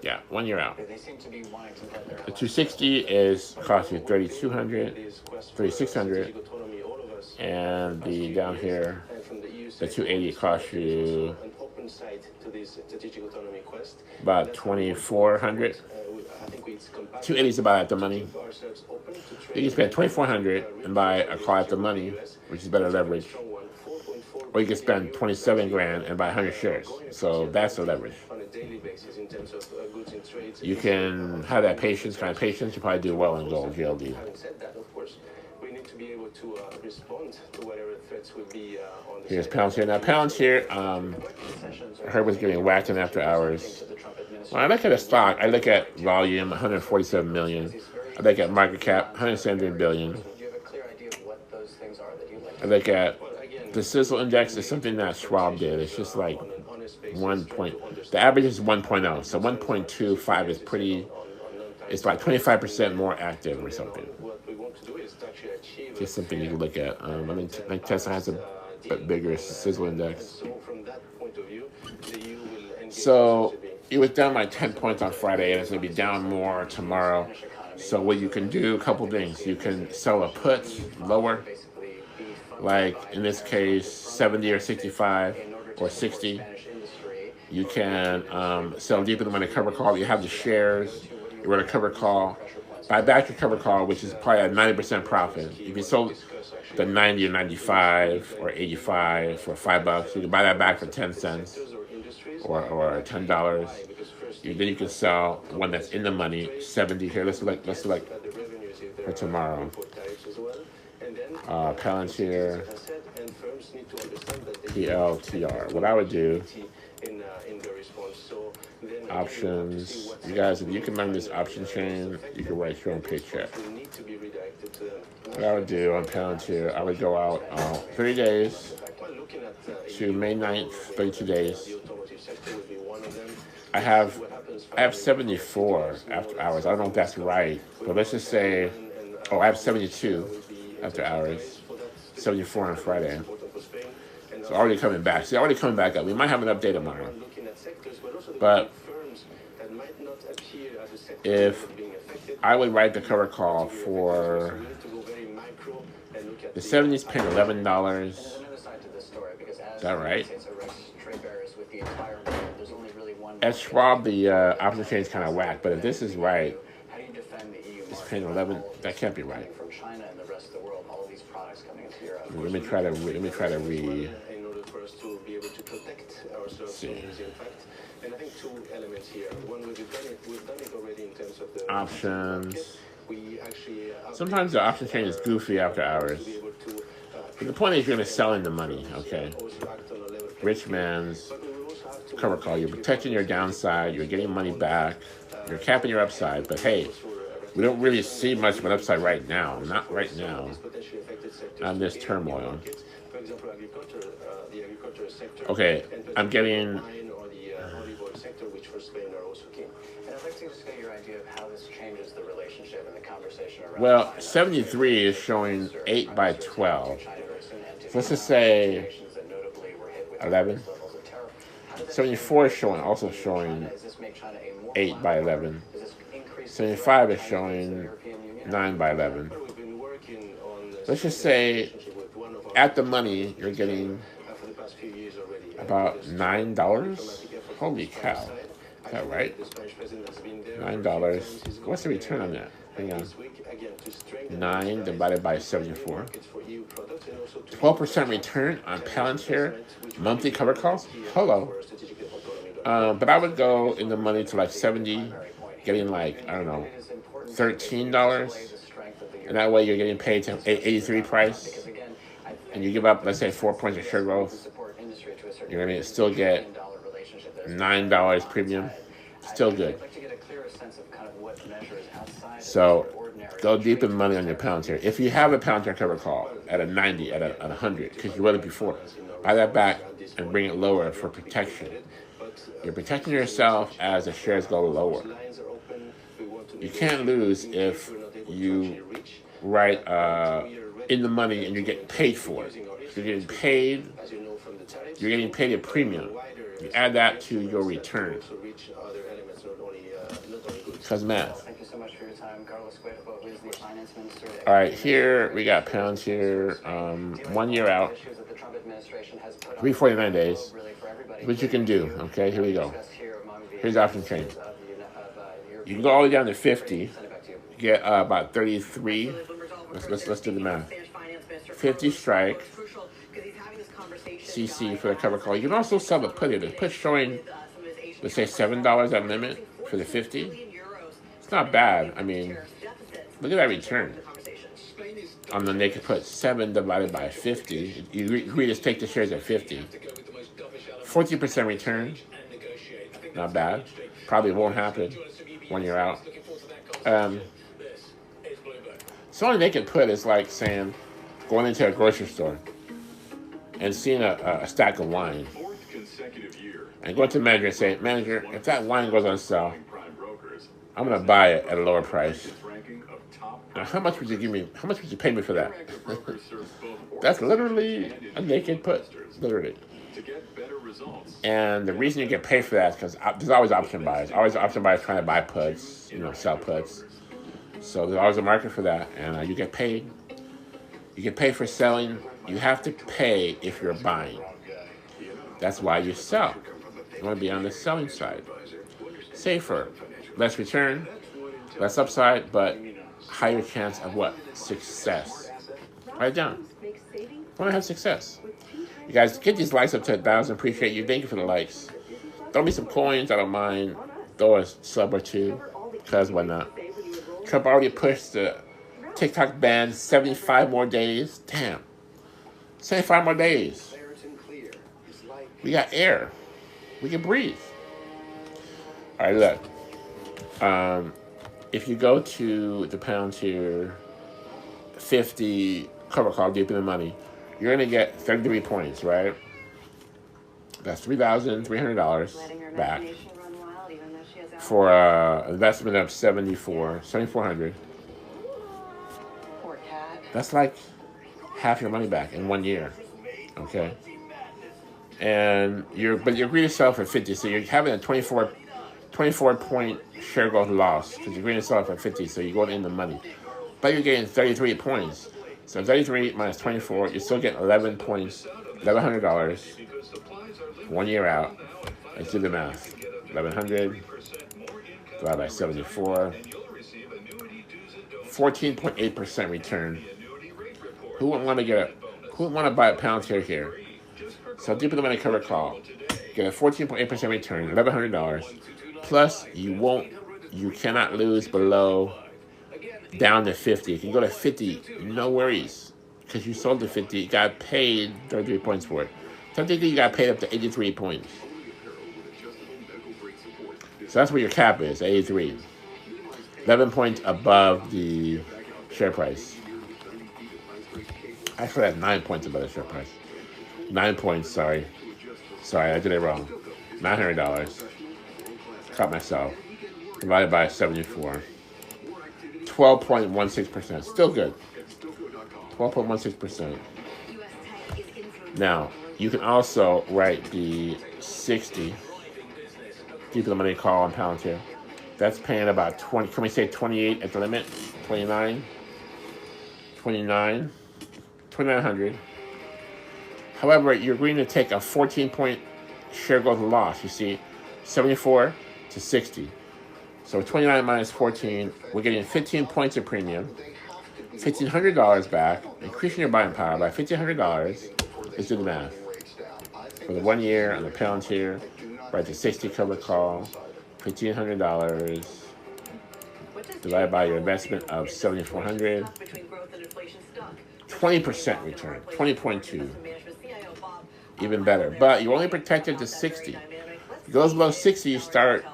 Yeah, 1 year out. The 260 is cost you 3,200, 3,600, and the down here, the 280 costs you about 2,400. 280 is about at the money. You can spend 2,400 and buy a call at the money, which is better leverage. Or you can spend $27,000 and buy 100 shares. So that's the leverage. You can have that patience, kind of patience. You probably do well in gold, GLD. Here's Palantir. Now Palantir, I heard was getting whacked in after hours. When I look at a stock, I look at volume, 147 million. I look at market cap, 173 billion. I look at the sizzle index is something that Schwab did. It's just like 1 point. The average is 1.0, so 1.25 is pretty. It's like 25% more active or something. Just something you can look at. I mean, Tesla has a bigger sizzle index. So it was down like 10 points on Friday, and it's going to be down more tomorrow. So what you can do, a couple things. You can sell a put lower, like in this case, 70 or 65 or 60. You can sell deeper than when a cover call. You have the shares. You run a cover call. Buy back your cover call, which is probably a 90% profit. If you sold the 90 or 95 or 85 for $5, you can buy that back for 10 cents or $10. Then you can sell one that's in the money, 70 here. Let's select for tomorrow. Palantir, PLTR. What I would do, options. You guys, if you can learn this option chain, you can write your own paycheck. What I would do on Palantir, I would go out 30 days to May 9th, 32 days.
sector will be one of them.
I have 74 after hours. I don't know if that's right, but let's just say, oh, I have 72 after hours, 74 on Friday. So already coming back. See, already coming back up. We might have an update tomorrow. But if I would write the cover call for the 70s paying $11. Is that right? At Schwab, the option chain is kind of whack, but if this is right, it's paying 11. That can't be right. Let me try to read.
In order for us to be able to protect ourselves from these impacts. And I think two elements here. One, we've done it already in terms of the
options.
We actually
sometimes the option chain is goofy after hours. But the point is you're going to sell in the money, okay? Rich man's cover call. You're protecting your downside. You're getting money back. You're capping your upside. But hey, we don't really see much of an upside right now. Not right now. On this turmoil. Okay, I'm getting... Well, 73 is showing 8 by 12. So let's just say 11. 74 is also showing 8 by 11. 75 is showing 9 by 11. Let's just say at the money you're getting about $9. Holy cow. Is that right? $9. What's the return on that? Hang on. 9 divided by 74. 12% return on Palantir monthly cover calls? Hello. But I would go in the money to like 70, getting like, I don't know, $13. And that way you're getting paid to 83 price. And you give up, let's say, 4 points of share growth. You're going to still get $9 premium. Still good. So go deep in money on your Palantir. If you have a Palantir cover call at a 90, at a 100, because you read it before, buy that back and bring it lower for protection. You're protecting yourself as the shares go lower. You can't lose if you write in the money and you get paid for it. You're getting paid a premium. You add that to your return. Because math.
Thank you so much for your time. Carlos Cuervo, who is the finance minister.
All right, here we got Palantir, 1 year out, 349 days. What you can do, okay? Here we go. Here's option chain. You can go all the way down to 50, get about 33. Let's do the math. 50 strike. CC for the cover call. You can also sell the put here. The put showing, let's say $7 at limit for the 50. It's not bad. I mean, look at that return on the naked put. 7 divided by 50. You just take the shares at 50. 14% return. Not bad. Probably won't happen when you're out. So only naked put is like saying going into a grocery store and seeing a stack of wine and going to the manager and say, manager, if that wine goes on sale, I'm going to buy it at a lower price. Now, how much would you give me? How much would you pay me for that? That's literally a naked put, literally. And the reason you get paid for that is because there's always option buyers. Always option buyers trying to buy puts, sell puts. So there's always a market for that, and you get paid. You get paid for selling. You have to pay if you're buying. That's why you sell. You want to be on the selling side. Safer, less return, less upside, but higher chance of what? Success. Write it down. I want to have success. You guys, get these likes up to 1,000. Appreciate you. Thank you for the likes. Throw me some coins. I don't mind. Throw a sub or two. Because why not? Trump already pushed the TikTok ban 75 more days. Damn. 75 more days. We got air. We can breathe. All right, look. If you go to the Palantir 50 cover call deep in the money, you're going to get 33 points, right? That's $3,300
Letting her
back
imagination run wild, even though she has
for investment of 7,400.
Poor cat.
That's like half your money back in 1 year. Okay. And you're agreeing to sell for 50, so you're having a 24 point share growth loss because you're agreeing to sell for 50, so you're going in the money. But you're getting 33 points. So 33 minus 24, you're still getting 11 points, $1,100, 1 year out. Let's do the math. 1,100 divided by 74. 14.8% return. Who wouldn't want to buy a Palantir here? So deep in the money cover call. Get a 14.8% return, $1,100. Plus you cannot lose below down to 50. If you go to 50, no worries. Because you sold to 50, you got paid 33 points for it. Technically you got paid up to 83 points. So that's where your cap is, 83. 11 points above the share price. Actually, that's 9 points above the share price. 9 points, sorry. Sorry, I did it wrong. $900. Caught myself. Divided by 74. 12.16%. Still good. 12.16%. Now, you can also write the 60. Deep in the money call on Palantir. That's paying about 20. Can we say 28 at the limit? 29. 2,900. However, you're going to take a 14-point share growth loss. You see, 74 to 60. So 29 minus 14, we're getting 15 points of premium, $1,500 back, increasing your buying power by $1,500. Let's do the math. For the 1 year on the Palantir, right to 60 cover call, $1,500 divided by your investment of 7,400. 20% return, 20.2. Even better. But you're only protected to 60. If it goes below 60, you start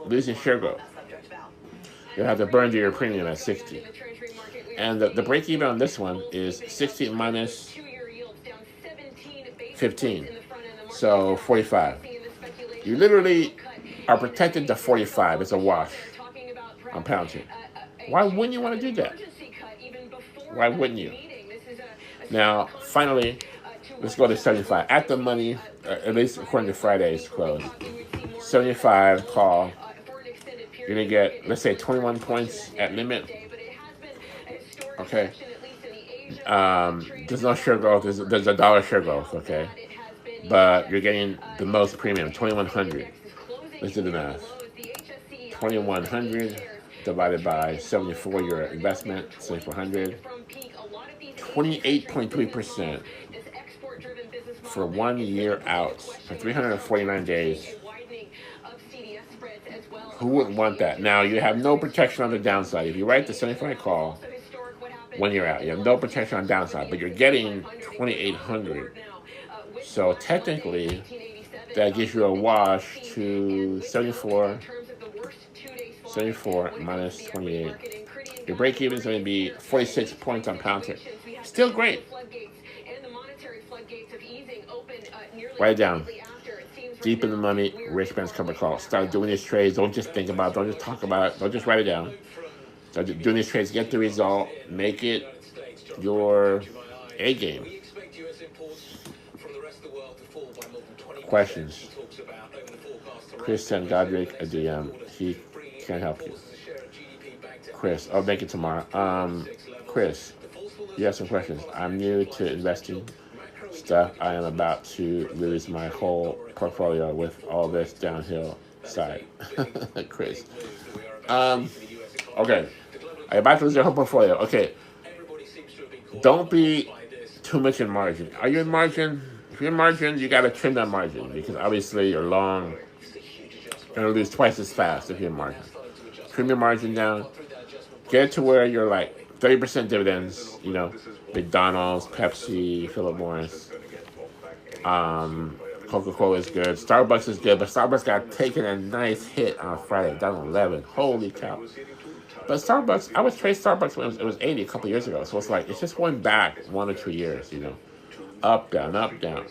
losing share growth. You'll have to burn to your premium at 60. And the break even on this one is 60 minus 15. So 45. You literally are protected to 45. It's a wash on Palantir. Why wouldn't you want to do that? Why wouldn't you? Now, finally, let's go to 75. At the money, at least according to Friday's close, 75 call. You're going to get, let's say, 21 points at limit. Okay. There's no share growth. There's a dollar share growth, okay? But you're getting the most premium, 2,100. Let's do the math. 2,100 divided by 74, your investment, 7,400. 28.3% for 1 year out, for 349 days. Who wouldn't want that? Now, you have no protection on the downside. If you write the 75 call, 1 year out, you have no protection on downside, but you're getting 2,800. So technically, that gives you a wash to 74 minus 28. Your break even is going to be 46 points on Palantir. Still great. Write it down. Deep in the money, rich man's cover call. Start doing these trades. Don't just think about it. Don't just talk about it. Don't just write it down. Start doing these trades. Get the result. Make it your A game. Questions? Chris sent Godric a DM. He can't help you. Chris, I'll make it tomorrow. Chris, you have some questions. I'm new to investing stuff. I am about to lose my whole portfolio with all this downhill side. Chris. Okay. I'm about to lose your whole portfolio. Okay. Don't be too much in margin. Are you in margin? If you're in margin, you got to trim that margin because obviously you're long. You're going to lose twice as fast if you're in margin. Trim your margin down. Get to where you're like 30% dividends, you know, McDonald's, Pepsi, Philip Morris. Coca-Cola is good. Starbucks is good, but Starbucks got taken a nice hit on Friday, down 11. Holy cow. But Starbucks, I would trade Starbucks when it was 80 a couple years ago. So it's like, it's just going back 1 or 2 years, you know. Up, down, up, down.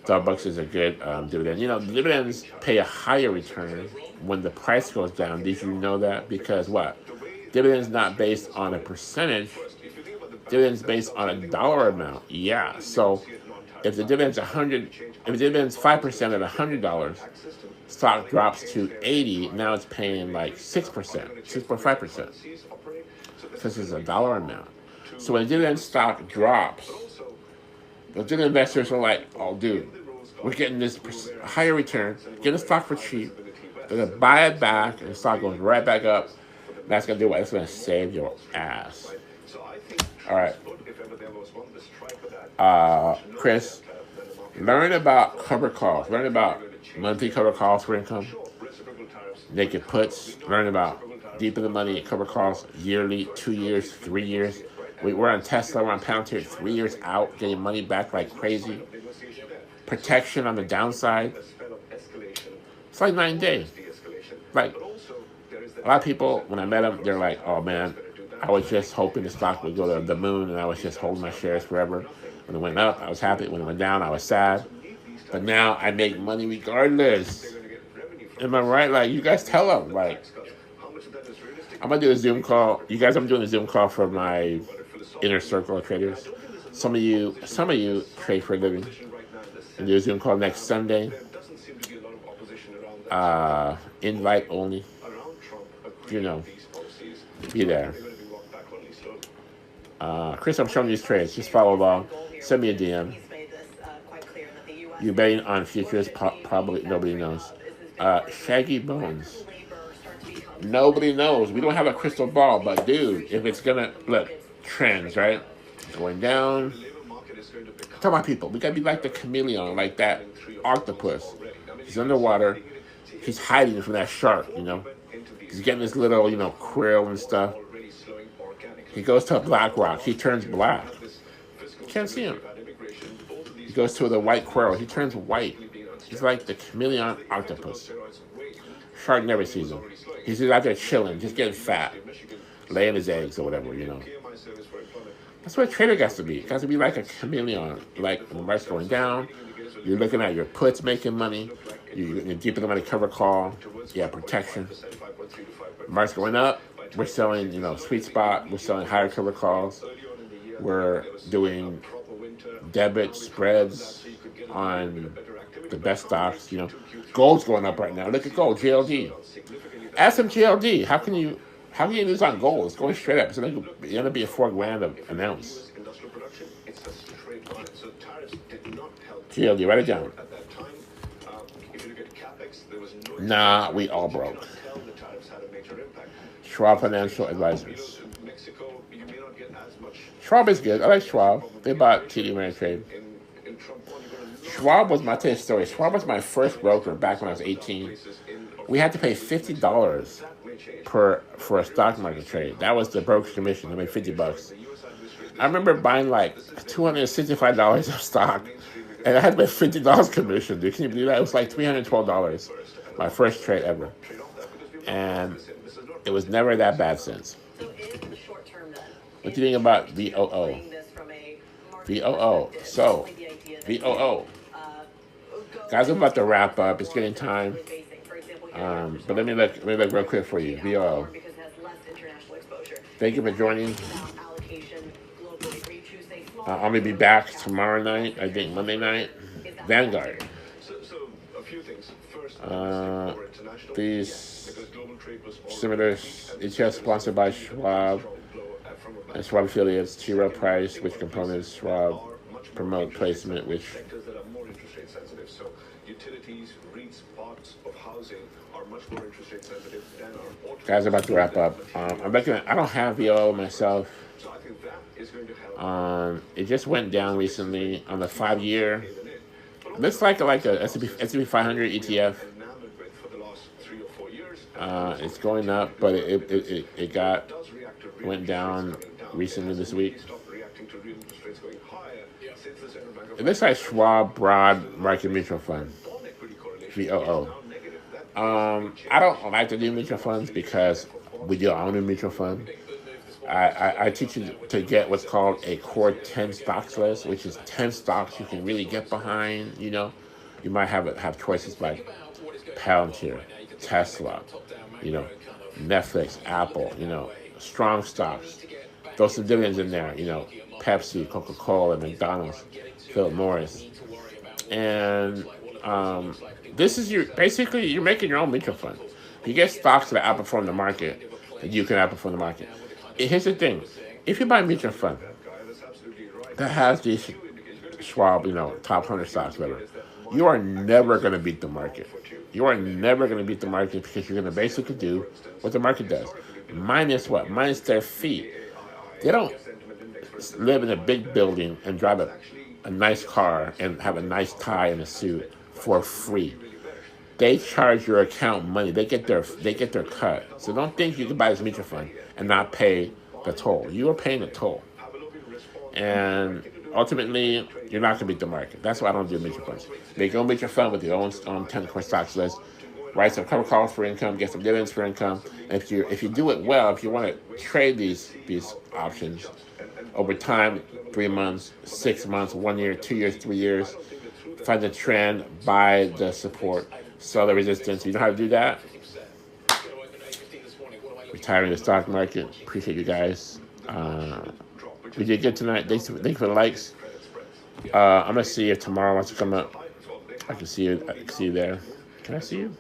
Starbucks is a good dividend. You know, dividends pay a higher return when the price goes down. Did you know that? Because what? Dividends not based on a percentage. Dividends based on a dollar amount. Yeah. So if the dividend's 100, if the dividend's 5% at $100, stock drops to 80. Now it's paying like 6%, 6.5%. Because it's a dollar amount. So when a dividend stock drops, the dividend investors are like, "Oh, dude, we're getting this higher return. Get the stock for cheap. They're gonna buy it back, and the stock goes right back up. That's gonna do what? It's gonna save your ass." All right, Chris, learn about cover calls. Learn about monthly cover calls for income. Naked puts. Learn about deep in the money cover calls yearly, 2 years, 3 years. We're on Tesla, we're on Palantir 3 years out, getting money back like crazy. Protection on the downside. It's like 9 days. Like, a lot of people, when I met them, they're like, "Oh man, I was just hoping the stock would go to the moon, and I was just holding my shares forever. When it went up, I was happy. When it went down, I was sad. But now I make money regardless." Am I right? Like, you guys tell them, like, I'm going to do a Zoom call. You guys, I'm doing a Zoom call for my inner circle of traders. Some of you trade for a living. And do a Zoom call next Sunday. Invite only. You know, be there. Chris, I'm showing you these trades. Just follow along. Send me a DM. You betting on futures? Probably nobody knows. Shaggy Bones. Nobody knows. We don't have a crystal ball, but dude, if it's gonna look trends, right? Going down. Tell my people, we gotta be like the chameleon, like that octopus. He's underwater. He's hiding from that shark, you know. He's getting this little, you know, krill and stuff. He goes to a black rock. He turns black. You can't see him. He goes to the white coral. He turns white. He's like the chameleon octopus. Shark never sees him. He's just out there chilling, just getting fat, laying his eggs or whatever, you know. That's what a trader got to be. It got to be like a chameleon. Like when the market's going down, you're looking at your puts making money. You're deep in the money cover call. Yeah, protection. Market's going up. We're selling, you know, sweet spot. We're selling higher cover calls. We're doing debit spreads on the best stocks, you know. Gold's going up right now. Look at gold, GLD. Ask some GLD. How can you lose on gold? It's going straight up. It's going to be a $4,000 an ounce. GLD, write it down. Nah, we all broke. Schwab Financial Advisors. Schwab is good. I like Schwab. They bought TD Ameritrade. Schwab was my story. Schwab was my first broker back when I was 18. We had to pay $50 for a stock market trade. That was the broker's commission. I made $50. I remember buying like $265 of stock, and I had to pay $50 commission. Dude, can you believe that? It was like $312. My first trade ever, and it was never that bad since. What do you think about VOO? VOO. So, VOO. Guys, I'm about to wrap up. It's getting time. But let me look real quick for you. VOO. Thank you for joining. I'm going to be back tomorrow night, I think Monday night. Vanguard. These similar ETFs sponsored by Schwab and Schwab affiliates. T. Rowe Price, which components Schwab promote placement, which utilities, REITs, parts of housing are much more interest rate sensitive than our guys, about to wrap up. I'm looking at, I don't have VOO myself. So I think that is going to help. It just went down recently on the 5-year. Looks like a S&P 500 ETF. It's going up, but it went down recently this week. It looks like Schwab Broad Market Mutual Fund, VOO. I don't like to do mutual funds because we do own a mutual fund. I teach you to get what's called a core 10 stocks list, which is 10 stocks you can really get behind. You might have choices like Palantir, Tesla, you know, Netflix, Apple, strong stocks. Throw some dividends in there, Pepsi, Coca-Cola, McDonald's, Philip Morris. And this is basically you're making your own mutual fund. If you get stocks that outperform the market, then you can outperform the market. Here's the thing: if you buy a mutual fund that has these Schwab, top 100 stocks, whatever, you are never going to beat the market. You are never going to beat the market because you're going to basically do what the market does, minus what? Minus their fee. They don't live in a big building and drive a nice car and have a nice tie and a suit for free. They charge your account money. They get their cut. So don't think you can buy this mutual fund and not pay the toll. You are paying the toll. And ultimately, you're not going to beat the market. That's why I don't do mutual funds. Make your own mutual fund with your own 10 core stocks list. Write some cover calls for income, get some dividends for income. And if you do it well, if you want to trade these options over time, 3 months, 6 months, 1 year, 2 years, 3 years, find the trend, buy the support, sell the resistance. You know how to do that? Retiring the stock market. Appreciate you guys. We did good tonight. Thanks for the likes. I'm gonna see if tomorrow wants to come up. I can see you. I can see you there. Can I see you?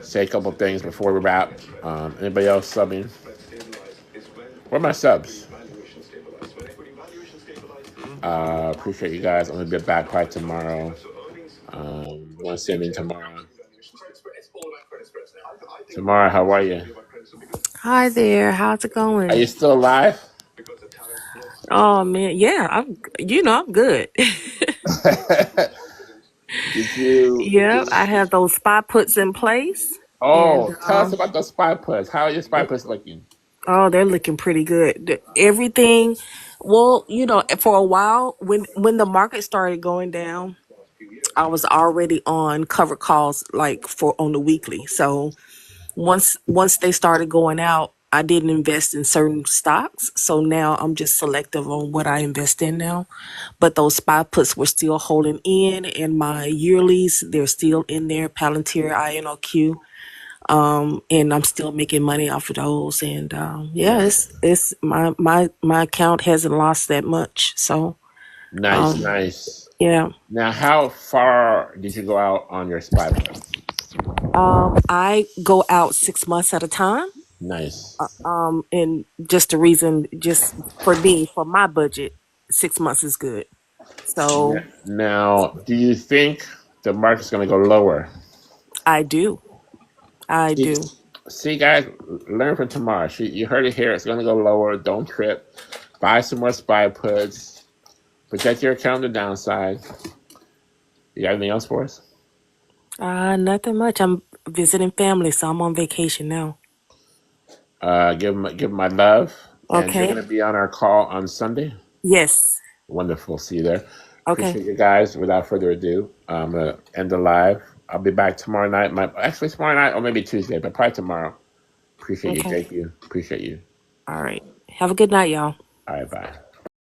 Say a couple things before we wrap. Anybody else subbing? Where are my subs? Appreciate you guys. I'm gonna be back by tomorrow. Want to see me tomorrow? Tomorrow, how are you?
Hi there. How's it
Are you
going?
still alive?
Oh man, yeah, I'm good.
Did you?
Yep, I have those spy puts in place, and
Oh, tell us about those spy puts. How are your spy puts looking?
oh, they're looking pretty good. Everything, well, for a while when the market started going down, I was already on cover calls like for on the weekly. So once they started going out, I didn't invest in certain stocks. So now I'm just selective on what I invest in now. But those spy puts were still holding in, and my yearlies, they're still in there, Palantir, INOQ. And I'm still making money off of those. And yeah,
Yeah.
it's my account hasn't lost that much. So
Nice, nice.
yeah.
Now, how far did you go out on your spy puts?
I go out 6 months at a time.
Nice.
And just the reason, just for me, for my budget, 6 months is good. So
Now, do you think the market's going to go lower?
I do. I
See,
do.
see, guys, learn from tomorrow. You heard it here. It's going to go lower. Don't trip. Buy some more spy puts. Protect your account on the downside. You got anything else for us?
Nothing much. I'm visiting family, so I'm on vacation now.
Give them my love. And you're
Okay.
going to be on our call on Sunday?
Yes.
Wonderful. See you there.
Okay.
Appreciate you guys. Without further ado, I'm going to end the live. I'll be back tomorrow night. Actually, tomorrow night or maybe Tuesday, but probably tomorrow. Appreciate you.
Okay.
Thank you. Appreciate you.
All right. Have a good night, y'all.
All right, bye.